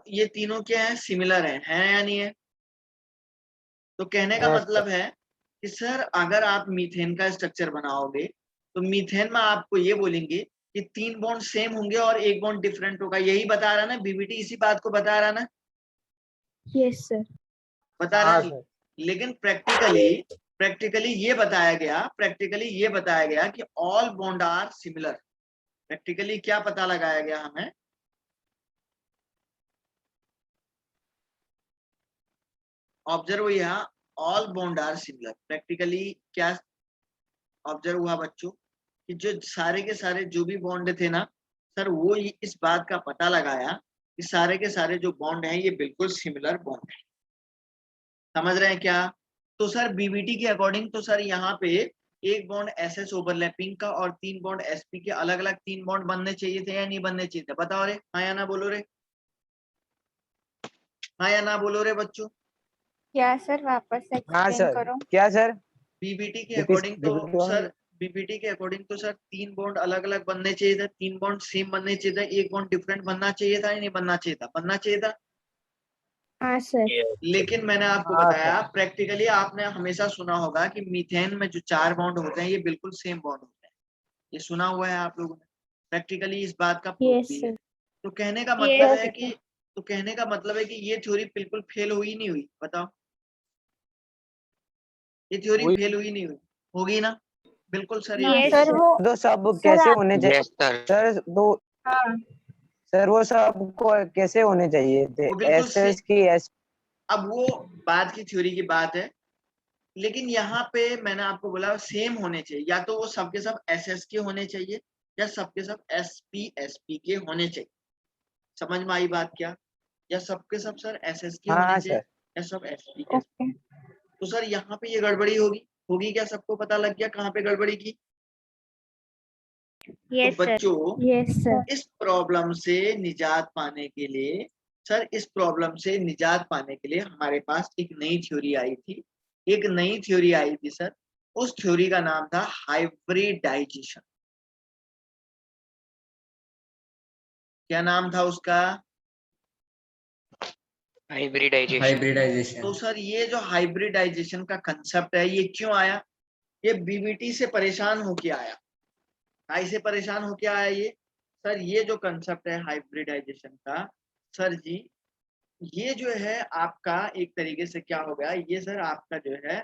ये तीनों क्या है? सिमिलर है या नहीं है? तो कहने का Yes, मतलब है कि सर अगर आप मीथेन का स्ट्रक्चर बनाओगे तो मीथेन में आपको ये बोलेंगे कि 3 बॉन्ड सेम होंगे और एक बॉन्ड डिफरेंट होगा। यही बता रहा ना बीबीटी, इसी बात को बता रहा ना, Yes, sir. बता रहा हाँ है। सर। लेकिन प्रैक्टिकली ये बताया गया कि all bond are similar. Practically क्या पता लगाया गया हमें? ऑब्जर्व यहाँ all bond are similar. Practically क्या ऑब्जर्व हुआ बच्चों कि जो सारे के सारे जो भी बॉन्ड थे ना सर, वो इस बात का पता लगाया कि सारे के सारे जो बॉन्ड हैं ये बिल्कुल सिमिलर बॉन्ड है। समझ रहे हैं क्या? तो सर बीबीटी के अकॉर्डिंग तो सर यहाँ पे एक बॉन्ड एसएस ओवरलैपिंग का और 3 बॉन्ड एसपी के अलग अलग 3 बॉन्ड बनने चाहिए थे या नहीं बनने चाहिए थे? बताओ रे, हाँ या ना बोलो रे, हाँ या ना बोलो रे बच्चों। क्या सर वापस हाँ एक्सप्लेन सर। करो। क्या सर? बीबीटी के रिपीट अकॉर्डिंग तो रिपीट सर बीबीटी के अकॉर्डिंग तो सर 3 बॉन्ड अलग अलग बनने चाहिए था, 3 बॉन्ड सेम बनने चाहिए था, एक बॉन्ड डिफरेंट बनना चाहिए था या नहीं बनना चाहिए था? बनना चाहिए था। हाँ सर। लेकिन मैंने आपको हाँ बताया सर। प्रैक्टिकली आपने हमेशा सुना होगा कि मीथेन में जो 4 बॉन्ड होते हैं ये बिल्कुल सेम बॉन्ड होते हैं। ये सुना हुआ है आप लोगों ने? प्रैक्टिकली इस बात का प्रूफ Yes, भी है। sir. तो कहने का Yes, मतलब है sir. कि ये थ्योरी बिल्कुल फेल हुई नहीं हुई? बताओ, ये थ्योरी हुई। फेल हुई नहीं हुई? होगी ना? बिल्कुल सर ये Yes, सर sir. वो तो सब सर कैसे आप होने चाहिए? Yes sir. सर तो हाँ सर वो सब को कैसे होने चाहिए थे? वो बिल्कुल एसएस की एस। अब वो बाद की थ्योरी की बात है, लेकिन यहाँ पे मैंने आपको बोला सेम होने चाहिए, या तो वो सबके सब एसएस के होने चाहिए या सबके सब एसपी के होने चाहिए। समझ में आई बात क्या? या सबके सब सर एसएस के होने हाँ चाहिए सर। या सब एसपी के? ओके। तो सर यहाँ पे ये गड़बड़ी होगी क्या? सबको पता लग गया कहाँ पे गड़बड़ी की? तो यस सर। बच्चों यस सर। इस प्रॉब्लम से निजात पाने के लिए हमारे पास एक नई थ्योरी आई थी सर। उस थ्योरी का नाम था हाइब्रिडाइजेशन। क्या नाम था उसका? हाइब्रिडाइजेशन। हाइब्रिडाइजेशन। तो सर ये जो हाइब्रिडाइजेशन का कंसेप्ट है ये क्यों आया? ये बीबीटी से परेशान होके आया। काई से परेशान होके आया ये? सर ये जो कंसेप्ट है हाइब्रिडाइजेशन का, सर जी ये जो है आपका एक तरीके से क्या हो गया, ये सर आपका जो है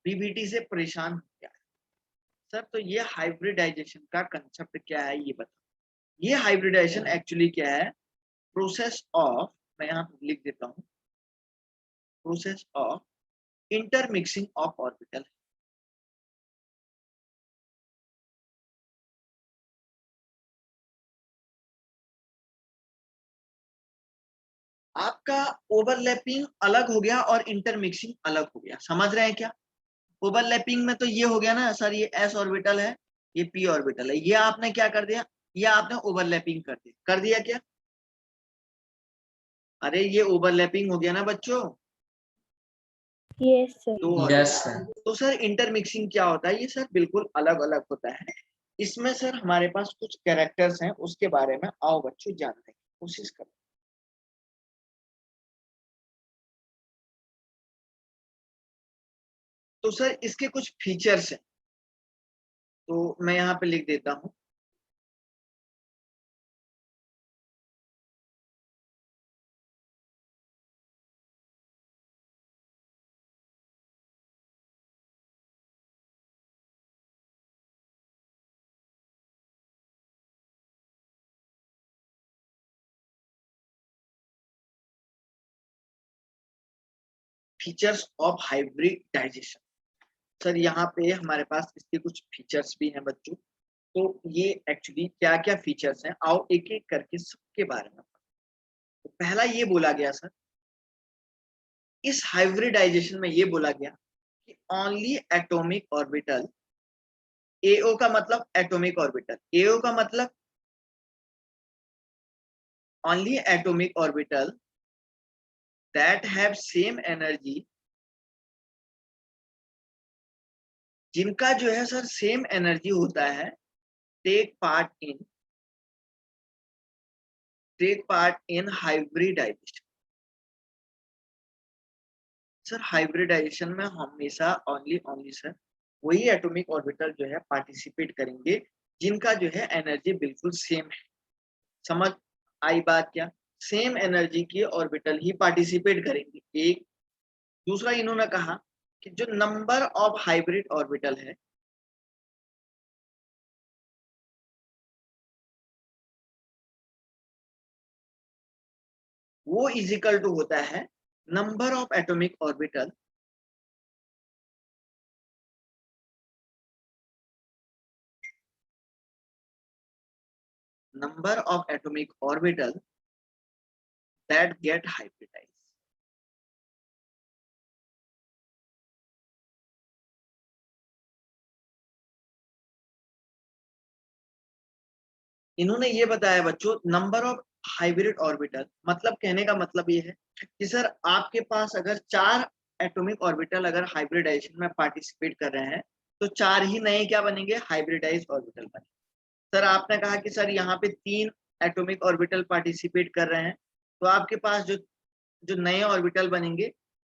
बीबीटी से परेशान हो गया। सर तो ये हाइब्रिडाइजेशन का कंसेप्ट क्या है ये बताओ। ये हाइब्रिडाइजेशन एक्चुअली क्या है? प्रोसेस ऑफ, मैं यहाँ पे लिख देता हूँ, process of intermixing of orbital. आपका ओवरलैपिंग अलग हो गया और इंटरमिक्सिंग अलग हो गया, समझ रहे हैं क्या? ओवरलैपिंग में तो ये हो गया ना सर, ये एस ऑर्बिटल है, ये पी ऑर्बिटल है, ये आपने क्या कर दिया, ये आपने ओवरलैपिंग कर दिया क्या? अरे ये ओवरलैपिंग हो गया ना बच्चों, यस सर। दो यस ऑर्बिटल। सर। तो सर इंटरमिक्सिंग क्या होता है? ये सर बिल्कुल अलग अलग होता है। इसमें सर हमारे पास कुछ कैरेक्टर्स हैं, उसके बारे में आओ बच्चों जानने की कोशिश करो। तो सर इसके कुछ फीचर्स हैं, तो मैं यहाँ पे लिख देता हूँ। Features of hybridisation. सर यहाँ पे हमारे पास इसके कुछ फीचर्स भी हैं बच्चों। तो ये एक्चुअली क्या क्या फीचर्स हैं, आओ एक एक करके सबके बारे में। तो पहला ये बोला गया सर, इस हाइब्रिडाइजेशन में ये बोला गया कि ओनली एटॉमिक ऑर्बिटल, एओ का मतलब एटॉमिक ऑर्बिटल, एओ का मतलब only atomic orbital that have same energy, जिनका जो है सर सेम एनर्जी होता है, take part in hybridization. Sir hybridization में हमेशा ओनली सर वही एटॉमिक ऑर्बिटल जो है पार्टिसिपेट करेंगे जिनका जो है एनर्जी बिल्कुल सेम है। समझ आई बात क्या? सेम एनर्जी की ऑर्बिटल ही पार्टिसिपेट करेंगे, एक। दूसरा इन्होंने कहा कि जो नंबर ऑफ हाइब्रिड ऑर्बिटल है, वो इजिकल टू होता है number of atomic orbital that get hybridized। इन्होंने ये बताया बच्चों, नंबर ऑफ हाइब्रिड ऑर्बिटल मतलब कहने का मतलब ये है कि सर आपके पास अगर 4 एटॉमिक ऑर्बिटल अगर हाइब्रिडाइजेशन में पार्टिसिपेट कर रहे हैं तो 4 ही नए क्या बनेंगे, हाइब्रिडाइज ऑर्बिटल बनेंगे। सर आपने कहा कि सर यहाँ पे 3 एटॉमिक ऑर्बिटल पार्टिसिपेट कर रहे हैं, तो आपके पास जो जो नए ऑर्बिटल बनेंगे,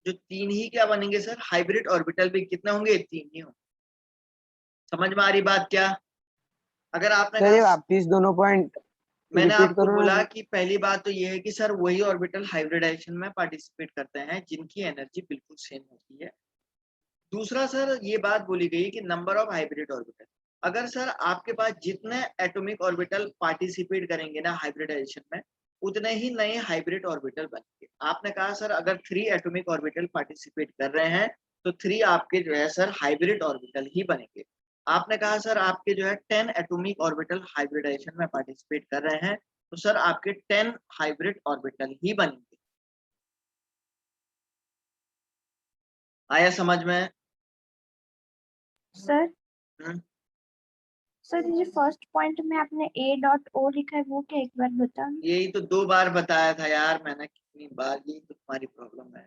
जो 3 ही क्या बनेंगे सर, हाइब्रिड ऑर्बिटल भी कितने होंगे, 3 ही होंगे। समझ में आ रही बात क्या? अगर आपने सर ये कहा, आप प्लीज दोनों पॉइंट मैंने रिपीट आपको करो ना। बोला कि पहली बात तो ये है कि सर वही ऑर्बिटल हाइब्रिडाइजेशन में पार्टिसिपेट करते हैं जिनकी एनर्जी बिल्कुल सेम होती है। दूसरा सर ये बात बोली गई कि नंबर ऑफ हाइब्रिड ऑर्बिटल, अगर सर आपके पास जितने एटॉमिक ऑर्बिटल पार्टिसिपेट करेंगे ना हाइब्रिडाइजेशन में, उतने ही नए हाइब्रिड ऑर्बिटल बनेंगे। आपने कहा सर अगर 3 एटॉमिक ऑर्बिटल पार्टिसिपेट कर रहे हैं तो 3 आपके जो है सर हाइब्रिड ऑर्बिटल ही बनेंगे। आपने कहा सर आपके जो है 10 एटॉमिक ऑर्बिटल हाइब्रिडाइजेशन में पार्टिसिपेट कर रहे हैं तो सर आपके 10 हाइब्रिड ऑर्बिटल ही बनेंगे। आया समझ में? सर हम्म? सर ये फर्स्ट पॉइंट में आपने A.O लिखा है वो क्या, एक बार बताओ। यही तो 2 बार बताया था यार मैंने, कितनी बार, यही तो तुम्हारी प्रॉब्लम है।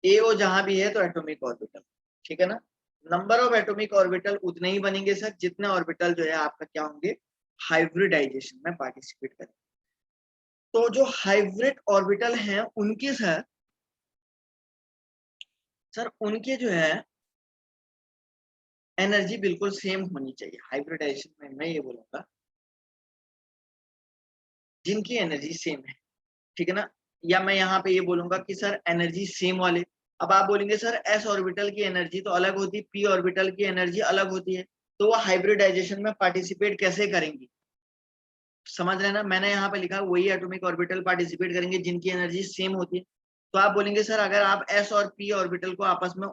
एओ जहां भी है तो एटॉमिक ऑर्बिटल, ठीक है ना? नंबर ऑफ एटॉमिक ऑर्बिटल उतने ही बनेंगे सर जितने ऑर्बिटल जो है आपका क्या होंगे, हाइब्रिडाइजेशन में पार्टिसिपेट करेंगे। तो जो हाइब्रिड ऑर्बिटल हैं उनके सर उनके जो है एनर्जी बिल्कुल सेम होनी चाहिए। हाइब्रिडाइजेशन में मैं ये बोलूंगा जिनकी एनर्जी सेम है, ठीक है ना, या मैं यहाँ पे ये बोलूंगा कि सर एनर्जी सेम वाले। अब आप बोलेंगे सर एस ऑर्बिटल की एनर्जी तो अलग होती है, पी ऑर्बिटल की एनर्जी अलग होती है, तो वो हाइब्रिडाइजेशन में पार्टिसिपेट कैसे करेंगी? समझ रहे हैं ना, मैंने यहाँ पे लिखा वही एटॉमिक ऑर्बिटल पार्टिसिपेट करेंगे जिनकी एनर्जी सेम होती है। तो आप बोलेंगे सर अगर आप एस और पी ऑर्बिटल को आपस में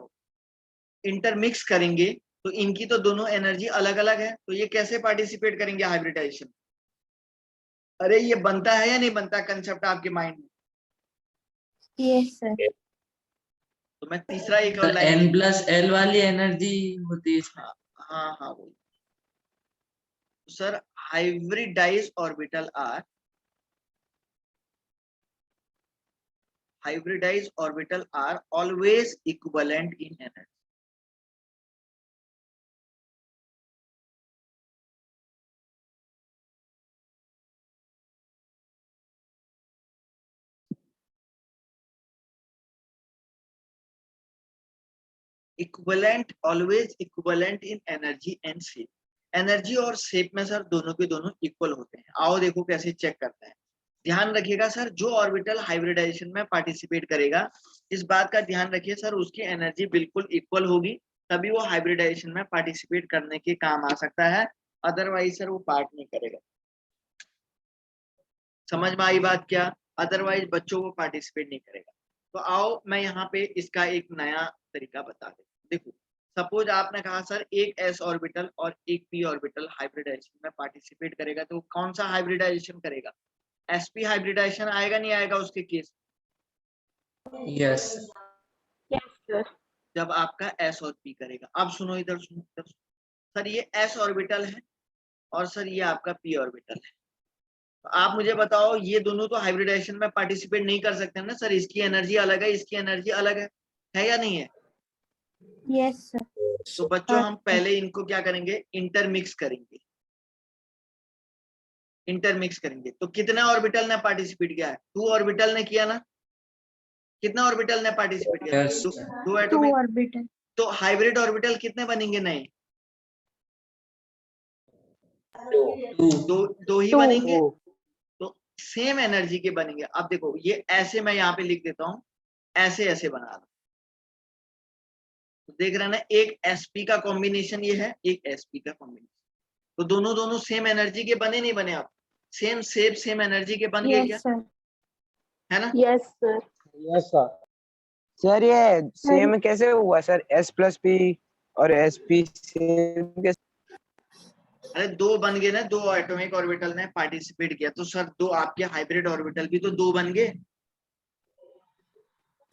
इंटरमिक्स करेंगे तो इनकी तो दोनों एनर्जी अलग अलग है, तो ये कैसे पार्टिसिपेट करेंगे हाइब्रिडाइजेशन? अरे ये बनता है या नहीं बनता कंसेप्ट आपके माइंड में? Yes sir. तो मैं तीसरा एक और लाइन N+L वाली एनर्जी होती है इसमें। हाँ हाँ वही sir. Hybridize orbital are always equivalent in energy. Equivalent, always equivalent in energy and shape. Energy और शेप में सर दोनों के दोनों इक्वल होते हैं। आओ देखो कैसे चेक करते हैं। ध्यान रखिएगा सर, जो ऑर्बिटल हाइब्रिडाइजेशन में पार्टिसिपेट करेगा इस बात का ध्यान रखिए सर उसकी एनर्जी बिल्कुल इक्वल होगी, तभी वो हाइब्रिडाइजेशन में पार्टिसिपेट करने के काम आ सकता है, अदरवाइज सर वो पार्ट नहीं करेगा। समझ में आई बात क्या? अदरवाइज बच्चों को पार्टिसिपेट नहीं करेगा। तो आओ मैं यहाँ पे इसका एक नया तरीका बता देता हूँ। देखो सपोज आपने कहा सर एक एस ऑर्बिटल और एक पी ऑर्बिटल हाइब्रिडाइजेशन में पार्टिसिपेट करेगा, तो कौन सा हाइब्रिडाइजेशन करेगा? एसपी हाइब्रिडाइजेशन आएगा नहीं आएगा उसके केस? यस। Yes sir. जब आपका एस और पी करेगा। अब सुनो इधर सुनो इधर सुनो। सर ये एस ऑर्बिटल है और सर ये आपका पी ऑर्बिटल है, तो आप मुझे बताओ ये दोनों तो हाइब्रिडाइजेशन में पार्टिसिपेट नहीं कर सकते ना सर, इसकी एनर्जी अलग है इसकी एनर्जी अलग है या नहीं है? Yes sir. तो बच्चों हम पहले इनको क्या करेंगे, इंटरमिक्स करेंगे। इंटरमिक्स करेंगे तो कितने ऑर्बिटल ने पार्टिसिपेट किया है? 2 ऑर्बिटल ने किया ना? कितने ऑर्बिटल ने पार्टिसिपेट किया? यस। 2 2 एटॉमिक। ऑर्बिटल। तो हाइब्रिड ऑर्बिटल कितने बनेंगे नए? 2। दो ही 2। बनेंगे। तो सेम एनर्जी के बनेंगे। अब देखो ये ऐसे मैं यहाँ पे लिख देता हूँ, ऐसे ऐसे बना रहा हूं। तो देख रहे हैं ना, एक एसपी का कॉम्बिनेशन ये है, एक एसपी का कॉम्बिनेशन, तो दोनों दोनों सेम एनर्जी के बने नहीं बने? आप सेम शेप सेम एनर्जी के बन गए क्या? Yes sir. है ना? Yes sir. Yes sir. Sir ये सेम कैसे हुआ सर, एस प्लस पी और एस पी सेम कैसे? अरे 2 बन गए ना, 2 एटॉमिक ऑर्बिटल ने पार्टिसिपेट किया, तो सर 2 आपके हाइब्रिड ऑर्बिटल भी तो 2 बन गए।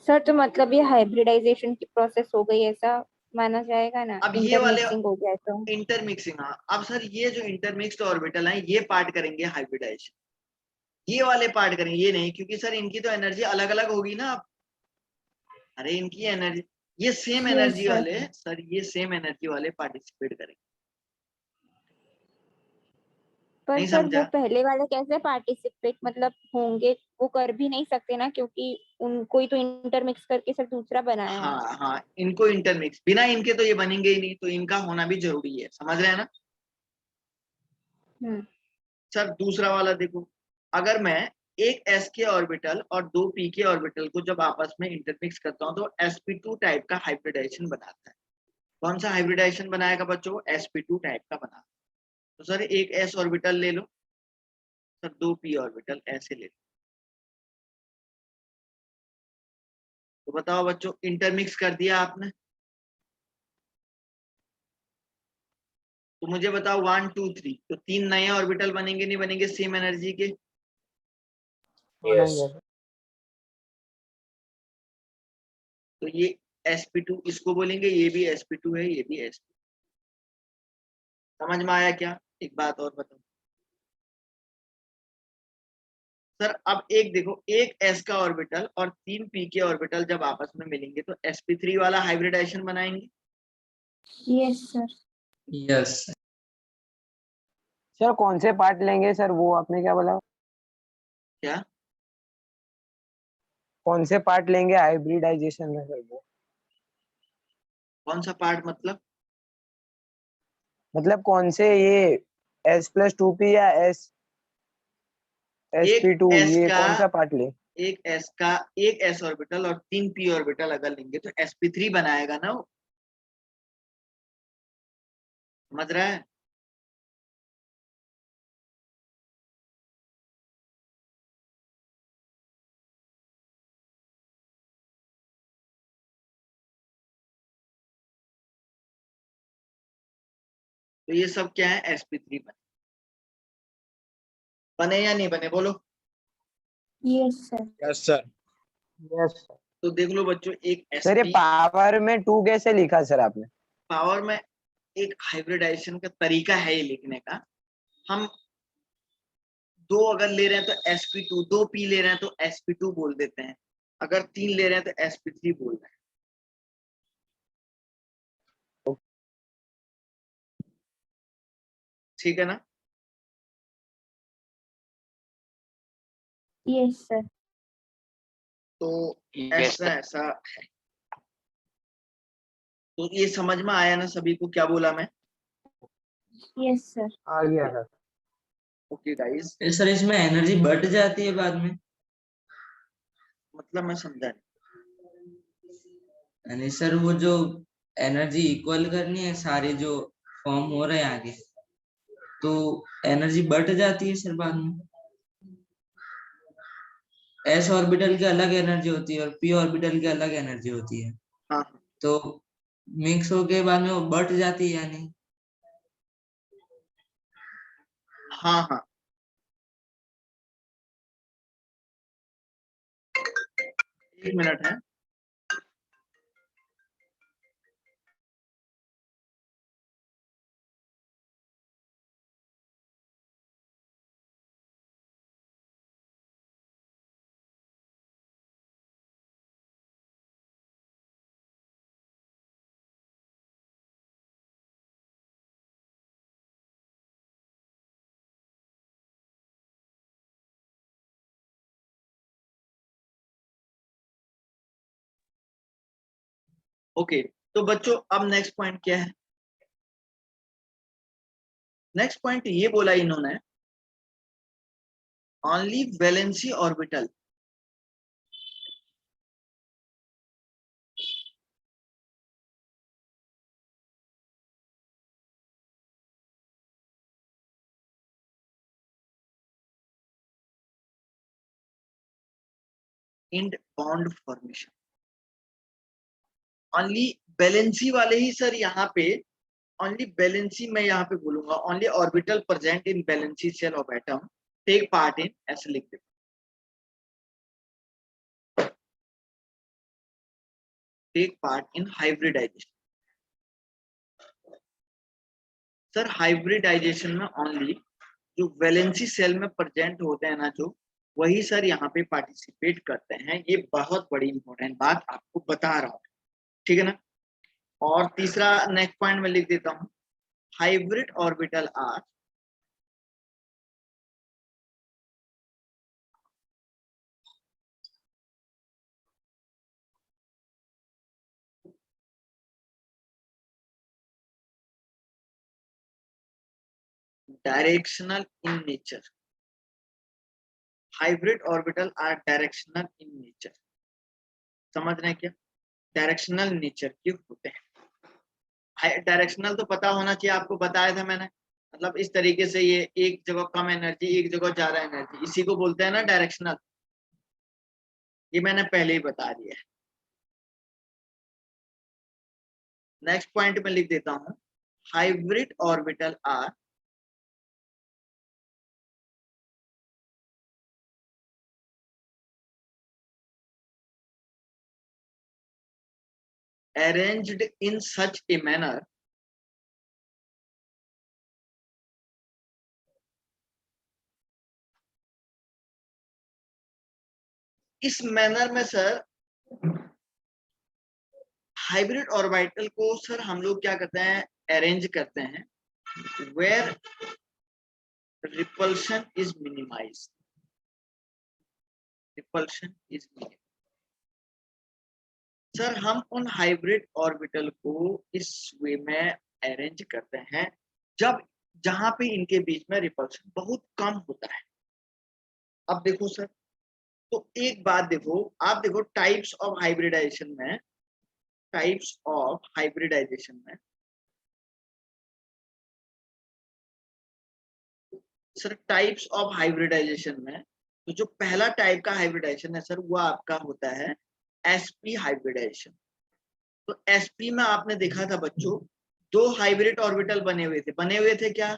सर तो मतलब ये हाइब्रिडाइजेशन की प्रोसेस हो गई ऐसा माना जाएगा ना? अब ये वाले इंटरमिक्सिंग हो गया तो। इंटरमिक्सिंग, हाँ। अब सर ये जो इंटरमिक्स्ड ऑर्बिटल है ये पार्ट करेंगे हाइब्रिडाइजेशन, ये वाले पार्ट करेंगे, ये नहीं, क्योंकि सर इनकी तो एनर्जी अलग अलग होगी ना। अरे इनकी एनर्जी, ये सेम Yes, एनर्जी sir. वाले सर, ये सेम एनर्जी वाले पार्टिसिपेट करेंगे। पर नहीं सर वो समझा? पहले वाले कैसे पार्टिसिपेट मतलब होंगे? वो कर भी नहीं सकते ना, क्योंकि उनको ही तो इंटरमिक्स करके सर दूसरा बनाया है। हाँ हाँ, इनको इंटरमिक्स, बिना इनके तो ये बनेंगे ही नहीं, तो इनका होना भी जरूरी है। समझ रहे हैं ना? सर दूसरा वाला देखो, अगर मैं एक एस के ऑर्बिटल और 2 पी के ऑर्बिटल को जब आपस में इंटरमिक्स करता हूँ तो sp2 टाइप का हाइब्रिडाइजेशन बनाता है। कौन सा हाइब्रिडाइजेशन बनाएगा बच्चों? sp2 टाइप का बना। तो सर एक एस ऑर्बिटल ले लो, सर 2 पी ऑर्बिटल ऐसे ले लो, तो बताओ बच्चों इंटरमिक्स कर दिया आपने, तो मुझे बताओ 1 2 3, तो 3 नए ऑर्बिटल बनेंगे नहीं बनेंगे सेम एनर्जी के? Yes. तो ये sp2 इसको बोलेंगे, ये भी sp2 है, ये भी sp2। समझ में आया क्या? एक बात और बताओ सर, अब एक देखो, एक s का ऑर्बिटल और 3 p के ऑर्बिटल जब आपस में मिलेंगे तो sp3 वाला हाइब्रिडाइजेशन बनाएंगे। Yes, sir. यस। सर कौन से पार्ट लेंगे सर, वो आपने क्या बोला? क्या? कौन से पार्ट लेंगे हाइब्रिडाइजेशन में सर वो? कौन सा पार्ट मतलब? मतलब कौन से, ये S+2P या एक SP2, एस ये का कौन सा पार्ट ले? एक एस ऑर्बिटल और 3 p ऑर्बिटल अगर लेंगे तो sp3 बनाएगा ना वो। समझ रहा है? तो ये सब क्या है? sp3 बने या नहीं बने, बोलो। Yes, sir. Yes sir. Yes तो देख लो बच्चों, एक सर। ये sp पावर में 2 कैसे लिखा सर आपने? पावर में एक हाइब्रिडाइजेशन का तरीका है ये लिखने का। हम दो अगर ले रहे हैं तो sp2, 2 p ले रहे हैं तो sp2 बोल देते हैं, अगर 3 ले रहे हैं तो sp3 बोल रहे हैं। ठीक है ना? Yes, sir. तो यस ऐसा ऐसा है। तो ये समझ में आया ना सभी को, क्या बोला मैं? Yes, sir. आ गया सर। ओके गाइस, सर इसमें एनर्जी बढ़ जाती है बाद में? मतलब मैं समझा नहीं। यानी सर वो जो एनर्जी इक्वल करनी है सारे जो फॉर्म हो रहे हैं आगे, तो एनर्जी बढ़ जाती है सर बाद में? एस ऑर्बिटल की अलग एनर्जी होती है और पी ऑर्बिटल की अलग एनर्जी होती है, हाँ तो मिक्स होके बाद में वो बढ़ जाती है यानी? हाँ हाँ। एक मिनट है। ओके, तो बच्चों अब नेक्स्ट पॉइंट क्या है? नेक्स्ट पॉइंट ये बोला इन्होंने, only valency orbital in bond formation. Only valency वाले ही सर यहाँ पे, ओनली वैलेंसी मैं यहाँ पे बोलूंगा, only orbital present in valency shell of atom take part in, ऐसे लिख देते, take part in hybridization. Sir hybridization में ओनली जो वैलेंसी सेल में प्रेजेंट होते हैं ना, जो वही सर यहाँ पे पार्टिसिपेट करते हैं। ये बहुत बड़ी इंपॉर्टेंट बात आपको बता रहा हूँ, ठीक है ना? और तीसरा नेक्स्ट पॉइंट में लिख देता हूँ, hybrid orbital are directional in nature. Hybrid orbital are directional in nature. समझ रहे हैं क्या? डायरेक्शनल नेचर के होते हैं। डायरेक्शनल तो पता होना चाहिए आपको, बताया था मैंने। मतलब इस तरीके से, ये एक जगह कम एनर्जी, एक जगह ज्यादा एनर्जी, इसी को बोलते हैं ना डायरेक्शनल। ये मैंने पहले ही बता दिया है। नेक्स्ट पॉइंट में लिख देता हूं, hybrid orbital are arranged in such a manner इस मैनर में सर हाइब्रिड ऑर्बिटल को सर हम लोग क्या करते हैं, अरेंज करते हैं where repulsion is minimize, repulsion is minimize. Sir हम उन हाइब्रिड ऑर्बिटल को इस वे में अरेंज करते हैं जब जहां पे इनके बीच में रिपल्शन बहुत कम होता है। अब देखो सर, तो एक बात देखो, आप देखो टाइप्स ऑफ हाइब्रिडाइजेशन में, टाइप्स ऑफ हाइब्रिडाइजेशन में सर, टाइप्स ऑफ हाइब्रिडाइजेशन में तो जो पहला टाइप का हाइब्रिडाइजेशन है सर, वो आपका होता है sp हाइब्रिडाइजेशन। तो sp में आपने देखा था बच्चों, दो हाइब्रिड ऑर्बिटल बने हुए थे क्या?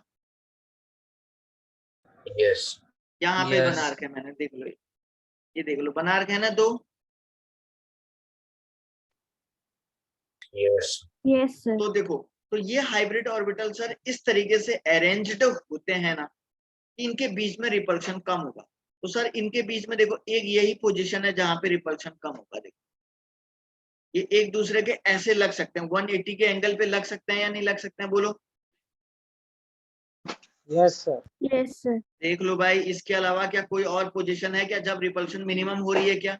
यस यहाँ पे Yes. बना रखे मैंने, देख लो, ये देख लो, बना रखे हैं ना दो। Yes Yes, sir. तो देखो, तो ये हाइब्रिड ऑर्बिटल सर इस तरीके से अरेंज्ड होते हैं ना, इनके बीच में रिपल्शन कम होगा। तो सर इनके बीच में देखो एक यही पोजीशन है जहां पे रिपल्शन कम होगा। देखो ये एक दूसरे के ऐसे लग सकते हैं, 180 के एंगल पे लग सकते हैं या नहीं लग सकते हैं, बोलो। Yes sir Yes, sir. देख लो भाई, इसके अलावा क्या कोई और पोजीशन है क्या जब रिपल्शन मिनिमम हो रही है क्या?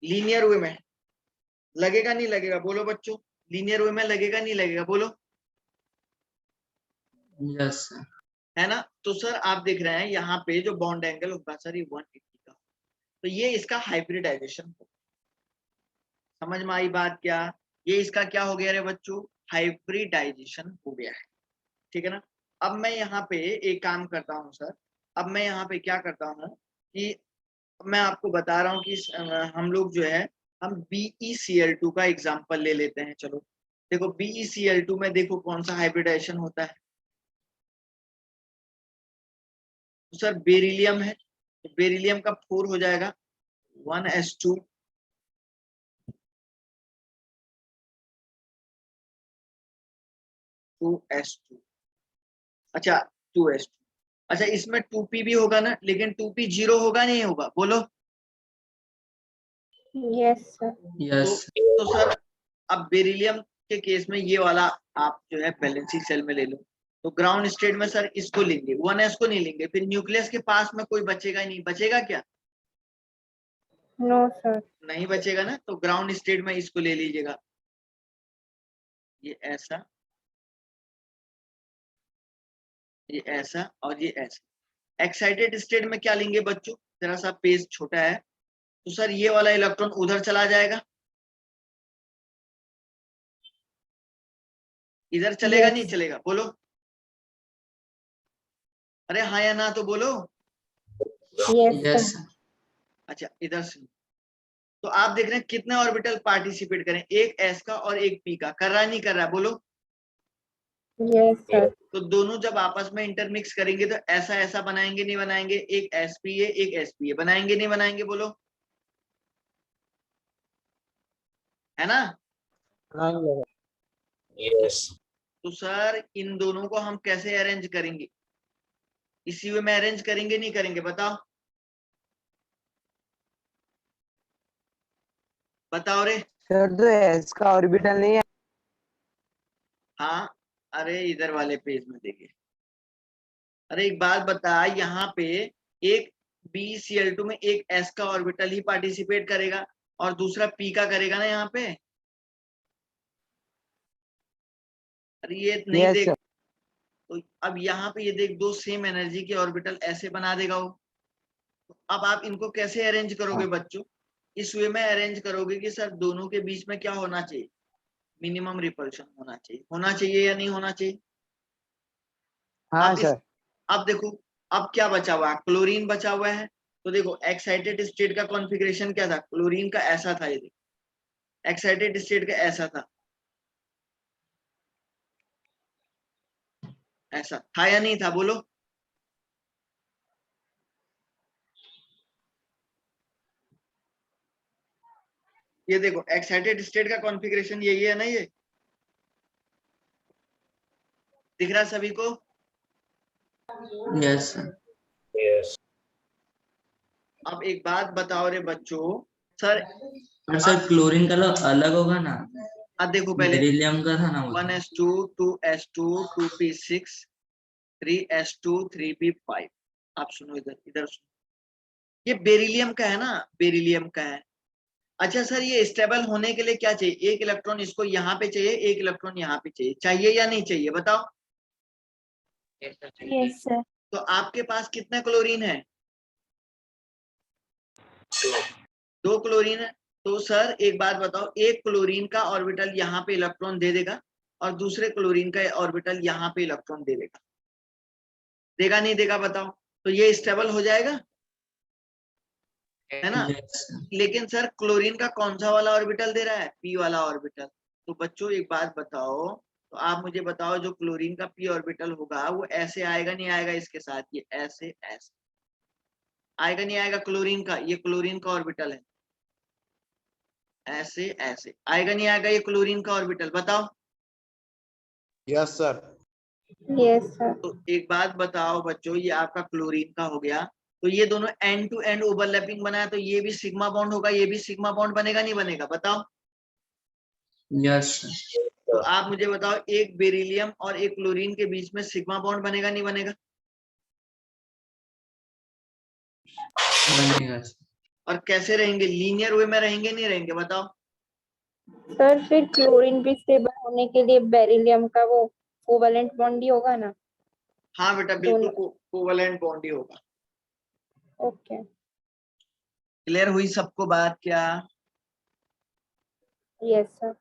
लीनियर वे में लगेगा नहीं लगेगा, बोलो बच्चों, लीनियर वे में लगेगा नहीं लगेगा, बोलो, Yes, sir. है ना? तो सर आप देख रहे हैं यहाँ पे जो बॉन्ड एंगल होगा सर, ये 180 का, तो ये इसका हाइब्रिडाइजेशन हो। समझ में आई बात क्या? ये इसका क्या हो गया रे बच्चों, हाइब्रिडाइजेशन हो गया है। ठीक है ना? अब मैं यहाँ पे एक काम करता हूँ सर, अब मैं यहाँ पे क्या करता हूँ कि मैं आपको बता रहा हूँ कि हम लोग जो है, हम BeCl2 का एग्जांपल ले लेते हैं। चलो देखो, BeCl2 में देखो कौन सा हाइब्रिडाइजेशन होता है। तो सर बेरिलियम है, तो बेरिलियम का 4 हो जाएगा 1s2, 2s2, अच्छा 2s2, अच्छा इसमें 2p भी होगा ना, लेकिन 2p 0 होगा नहीं होगा, बोलो। Yes, sir. Yes. तो सर अब बेरिलियम के केस में ये वाला आप जो है बैलेंसिंग सेल में ले लो। तो ग्राउंड स्टेट में सर इसको लेंगे, 1s को नहीं लेंगे, फिर न्यूक्लियस के पास में कोई बचेगा ही नहीं, बचेगा क्या? No, sir. नहीं बचेगा ना, तो ग्राउंड स्टेट में इसको ले लीजिएगा, ये ऐसा, ये ऐसा और ये ऐसा। एक्साइटेड स्टेट में क्या लेंगे बच्चों, जरा सा पेज छोटा है, तो सर ये वाला इलेक्ट्रॉन उधर चला जाएगा, इधर चलेगा Yes. नहीं चलेगा, बोलो, अरे हाँ या ना तो बोलो। Yes, Yes, sir. sir. अच्छा इधर से, तो आप देख रहे हैं कितने ऑर्बिटल पार्टिसिपेट करें, एक एस का और एक पी का, कर रहा नहीं कर रहा, बोलो। Yes, sir. तो दोनों जब आपस में इंटरमिक्स करेंगे तो ऐसा ऐसा बनाएंगे नहीं बनाएंगे, एक sp है एक sp है, बनाएंगे नहीं बनाएंगे, बोलो, है ना? यस तो सर इन दोनों को हम कैसे अरेंज करेंगे, इसी वे में अरेंज करेंगे नहीं करेंगे, बताओ बताओ रे। सर तो एस का ऑर्बिटल नहीं है। हाँ, अरे इधर वाले पेज में देखिए, अरे एक बात बता, यहाँ पे एक BeCl2 में एक s का ऑर्बिटल ही पार्टिसिपेट करेगा और दूसरा p का करेगा ना यहाँ पे। अरे ये नहीं यस देख, सर। तो अब यहाँ पे ये देख, दो सेम एनर्जी के ऑर्बिटल ऐसे बना देगा वो। तो अब आप इनको कैसे अरेंज करोगे हाँ। बच्चों, इस वे में अरेंज करोगे कि सर दोनों के बीच में क्या होना चाहिए, मिनिमम रिपल्शन होना चाहिए या नहीं होना चाहिए। हाँ अब इस, सर। अब देखो, अब क्या बचा हुआ है, क्लोरीन बचा हुआ है। तो देखो एक्साइटेड स्टेट का कॉन्फ़िगरेशन क्या था, क्लोरीन का ऐसा था, ये देखो एक्साइटेड स्टेट का ऐसा था, ऐसा था या नहीं था, बोलो। ये देखो एक्साइटेड स्टेट का कॉन्फ़िगरेशन यही है ना, ये दिख रहा है सभी को? Yes, sir. यस अब एक बात बताओ रे बच्चों, सर और सर क्लोरीन का अलग होगा ना, अब देखो पहले बेरिलियम का था ना वो। 1s2 2s2 2p6 3s2 3p5। आप सुनो इधर इधर सुनो, ये बेरिलियम का है ना, बेरिलियम का है। अच्छा सर, ये स्टेबल होने के लिए क्या चाहिए? एक इलेक्ट्रॉन इसको यहाँ पे चाहिए, एक इलेक्ट्रॉन यहाँ पे चाहिए, चाहिए या नहीं चाहिए बताओ? Yes sir. तो आपके पास कितना क्लोरीन है? 2 क्लोरीन है। तो सर एक बात बताओ, एक क्लोरीन का ऑर्बिटल यहाँ पे इलेक्ट्रॉन दे देगा और दूसरे क्लोरीन का ऑर्बिटल यहाँ पे इलेक्ट्रॉन दे देगा, देगा नहीं देगा बताओ? तो ये स्टेबल हो जाएगा, है ना? Yes, sir. लेकिन सर क्लोरीन का कौन सा वाला ऑर्बिटल दे रहा है? पी वाला ऑर्बिटल। तो बच्चों एक बात बताओ, तो आप मुझे बताओ, जो क्लोरीन का पी ऑर्बिटल होगा वो ऐसे आएगा नहीं आएगा? इसके साथ ये ऐसे ऐसे आएगा नहीं आएगा? क्लोरीन का, ये क्लोरीन का ऑर्बिटल है, ऐसे ऐसे आएगा नहीं आएगा? ये क्लोरीन का ऑर्बिटल, बताओ। Yes sir. Yes, sir. तो एक बात बताओ बच्चों, ये आपका क्लोरीन का हो गया, तो ये दोनों एंड टू एंड ओवरलैपिंग बनाया, तो ये भी सिग्मा बॉन्ड होगा, ये भी सिग्मा बॉन्ड बनेगा नहीं बनेगा? बताओ। Yes, sir. तो आप मुझे बताओ, एक बेरिलियम और एक क्लोरीन के बीच में सिग्मा बॉन्ड बनेगा नहीं बनेगा? बनेगा sir. और कैसे रहेंगे? लीनियर वे में रहेंगे नहीं रहेंगे? बताओ। सर फिर क्लोरीन भी स्टेबल होने के लिए बेरिलियम का वो कोवैलेंट बॉन्ड ही होगा ना? हाँ बेटा बिल्कुल दोनों। कोवैलेंट बॉन्ड ही होगा। ओके। क्लियर हुई सबको बात क्या? Yes sir.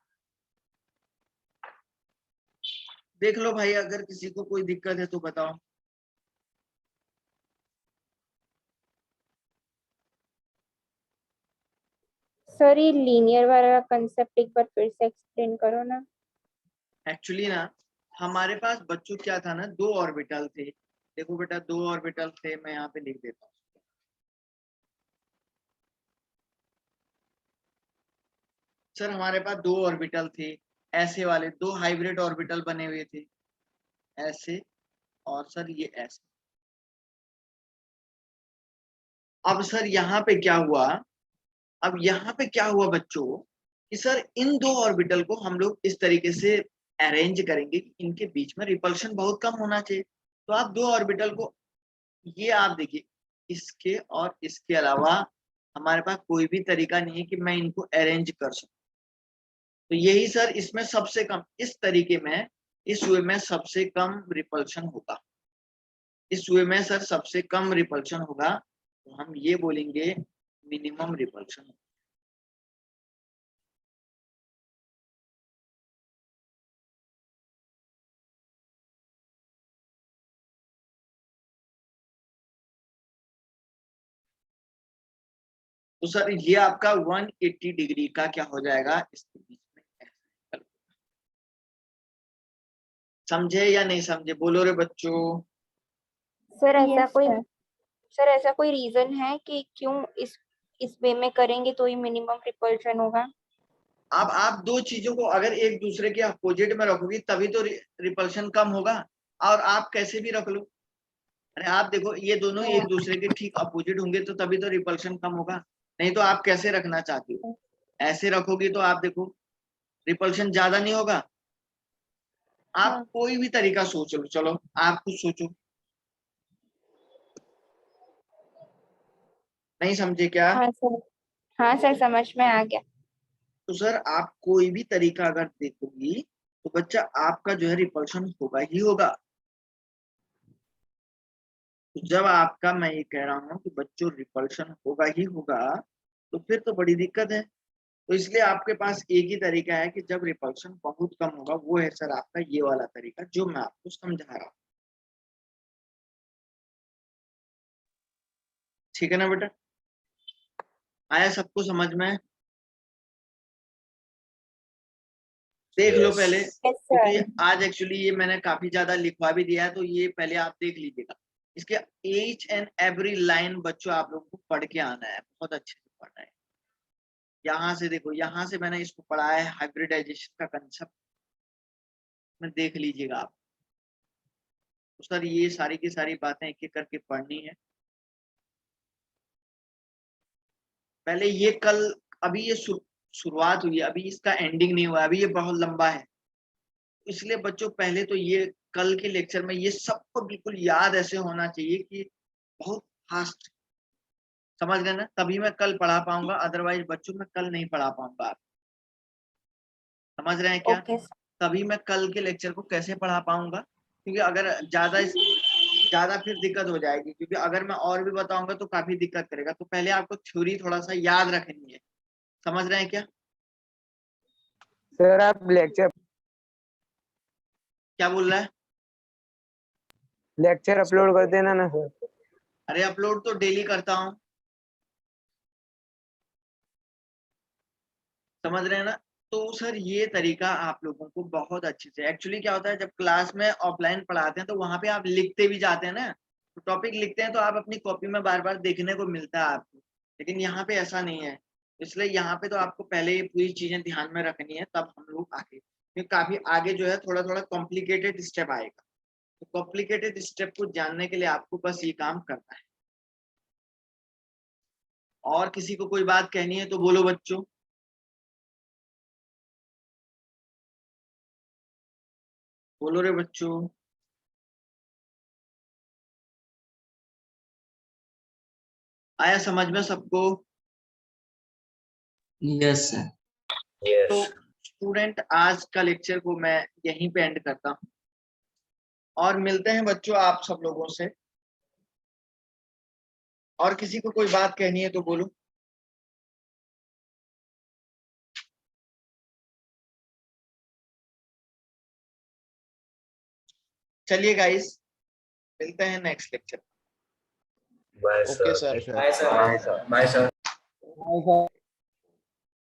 देख लो भाई, अगर किसी को कोई दिक्कत है तो बताओ। सर ये लीनियर वाला कंसेप्ट एक बार फिर से एक्सप्लेन करो ना। एक्चुअली ना, हमारे पास बच्चों क्या था ना, 2 ऑर्बिटल थे। देखो बेटा 2 ऑर्बिटल थे, मैं यहाँ पे लिख देता हूँ। सर हमारे पास 2 ऑर्बिटल थे, ऐसे वाले 2 हाइब्रिड ऑर्बिटल बने हुए थे, ऐसे, और सर ये ऐसे। अब सर यहाँ पे क्या हुआ, अब यहाँ पे क्या हुआ बच्चों, कि सर इन 2 ऑर्बिटल को हम लोग इस तरीके से अरेंज करेंगे कि इनके बीच में रिपल्शन बहुत कम होना चाहिए। तो आप 2 ऑर्बिटल को, ये आप देखिए, इसके और इसके अलावा हमारे पास कोई भी तरीका नहीं है कि मैं इनको अरेंज कर सकूं। तो यही सर इसमें सबसे कम, इस तरीके में, इस वे में सबसे कम रिपल्शन होगा, इस वे में सर सबसे कम रिपल्शन होगा, तो हम ये बोलेंगे मिनिमम रिपल्शन। तो सर ये आपका 180 डिग्री का क्या हो जाएगा, इसके बीच में ऐसे। समझे या नहीं समझे? बोलो रे बच्चों। सर ऐसा यस कोई सर। सर ऐसा कोई रीजन है कि क्यों इस वे में करेंगे तो ही मिनिमम रिपल्शन होगा? अब आप 2 चीजों को अगर एक दूसरे के अपोजिट में रखोगी तभी तो रिपल्शन कम होगा, और आप कैसे भी रख लो। अरे आप देखो, ये दोनों एक दूसरे के ठीक अपोजिट होंगे तो तभी तो रिपल्शन कम होगा, नहीं तो आप कैसे रखना चाहती हो? ऐसे रखोगी तो आप देखो रिपल्शन ज्यादा नहीं होगा। आप हाँ। कोई भी तरीका सोच लो, चलो आप कुछ सोचो। नहीं समझे क्या? हाँ सर। हाँ सर समझ में आ गया। तो सर आप कोई भी तरीका अगर देखोगी तो बच्चा आपका जो है रिपल्शन होगा ही होगा। तो जब आपका, मैं ये कह रहा हूँ कि बच्चों रिपल्शन होगा ही होगा, तो फिर तो बड़ी दिक्कत है। तो इसलिए आपके पास एक ही तरीका है कि जब रिपल्शन बहुत कम होगा, वो है सर आपका ये वाला तरीका जो मैं आपको समझा रहा हूँ। ठीक है ना बेटा? आया सबको समझ में? देख लो पहले, यस क्योंकि सर। आज एक्चुअली ये मैंने काफी ज्यादा लिखवा भी दिया है, तो ये पहले आप देख लीजिएगा। इसके ईच एंड एवरी लाइन बच्चों आप लोगों को पढ़ के आना है, बहुत अच्छे से पढ़ना है। यहाँ से देखो, यहाँ से मैंने इसको पढ़ा है हाइब्रिडाइजेशन का कंसेप्ट में, देख लीजिएगा आप। तो सर ये सारी की सारी बातें एक एक करके पढ़नी है। पहले ये कल अभी ये शुरुआत हुई है, अभी इसका एंडिंग नहीं हुआ, अभी ये बहुत लंबा है। इसलिए बच्चों पहले तो ये कल के लेक्चर में ये सबको बिल्कुल याद ऐसे होना चाहिए कि बहुत फास्ट, समझ गए ना, तभी मैं कल पढ़ा पाऊंगा, अदरवाइज बच्चों मैं कल नहीं पढ़ा पाऊंगा। आप समझ रहे हैं क्या? ओके तभी मैं कल के लेक्चर को कैसे पढ़ा पाऊंगा, क्योंकि अगर ज्यादा फिर दिक्कत हो जाएगी, क्योंकि अगर मैं और भी बताऊंगा तो काफी दिक्कत करेगा। तो पहले आपको थ्योरी थोड़ा सा याद रखनी है, समझ रहे हैं क्या? सर आप क्या बोल रहा है? लेक्चर अपलोड कर देना ना सर। अरे अपलोड तो डेली करता हूँ, समझ रहे हैं ना। तो सर ये तरीका आप लोगों को बहुत अच्छे से, एक्चुअली क्या होता है जब क्लास में ऑफलाइन पढ़ाते हैं तो वहां पे आप लिखते भी जाते हैं ना, तो टॉपिक लिखते हैं तो आप अपनी कॉपी में बार बार देखने को मिलता है आपको, लेकिन यहाँ पे ऐसा नहीं है। इसलिए यहाँ पे तो आपको पहले ये पूरी चीजें ध्यान में रखनी है, तब हम लोग आगे, क्योंकि काफी आगे जो है थोड़ा थोड़ा कॉम्प्लिकेटेड स्टेप आएगा। तो कॉम्प्लिकेटेड स्टेप को जानने के लिए आपको बस ये काम करना है। और किसी को कोई बात कहनी है तो बोलो बच्चों। बोलो रे बच्चों। आया समझ में सबको? Yes sir. तो स्टूडेंट आज का लेक्चर को मैं यहीं पे एंड करता हूँ, और मिलते हैं बच्चों आप सब लोगों से। और किसी को कोई बात कहनी है तो बोलो। चलिए गाइस, मिलते हैं next lecture. Okay sir. Bye sir.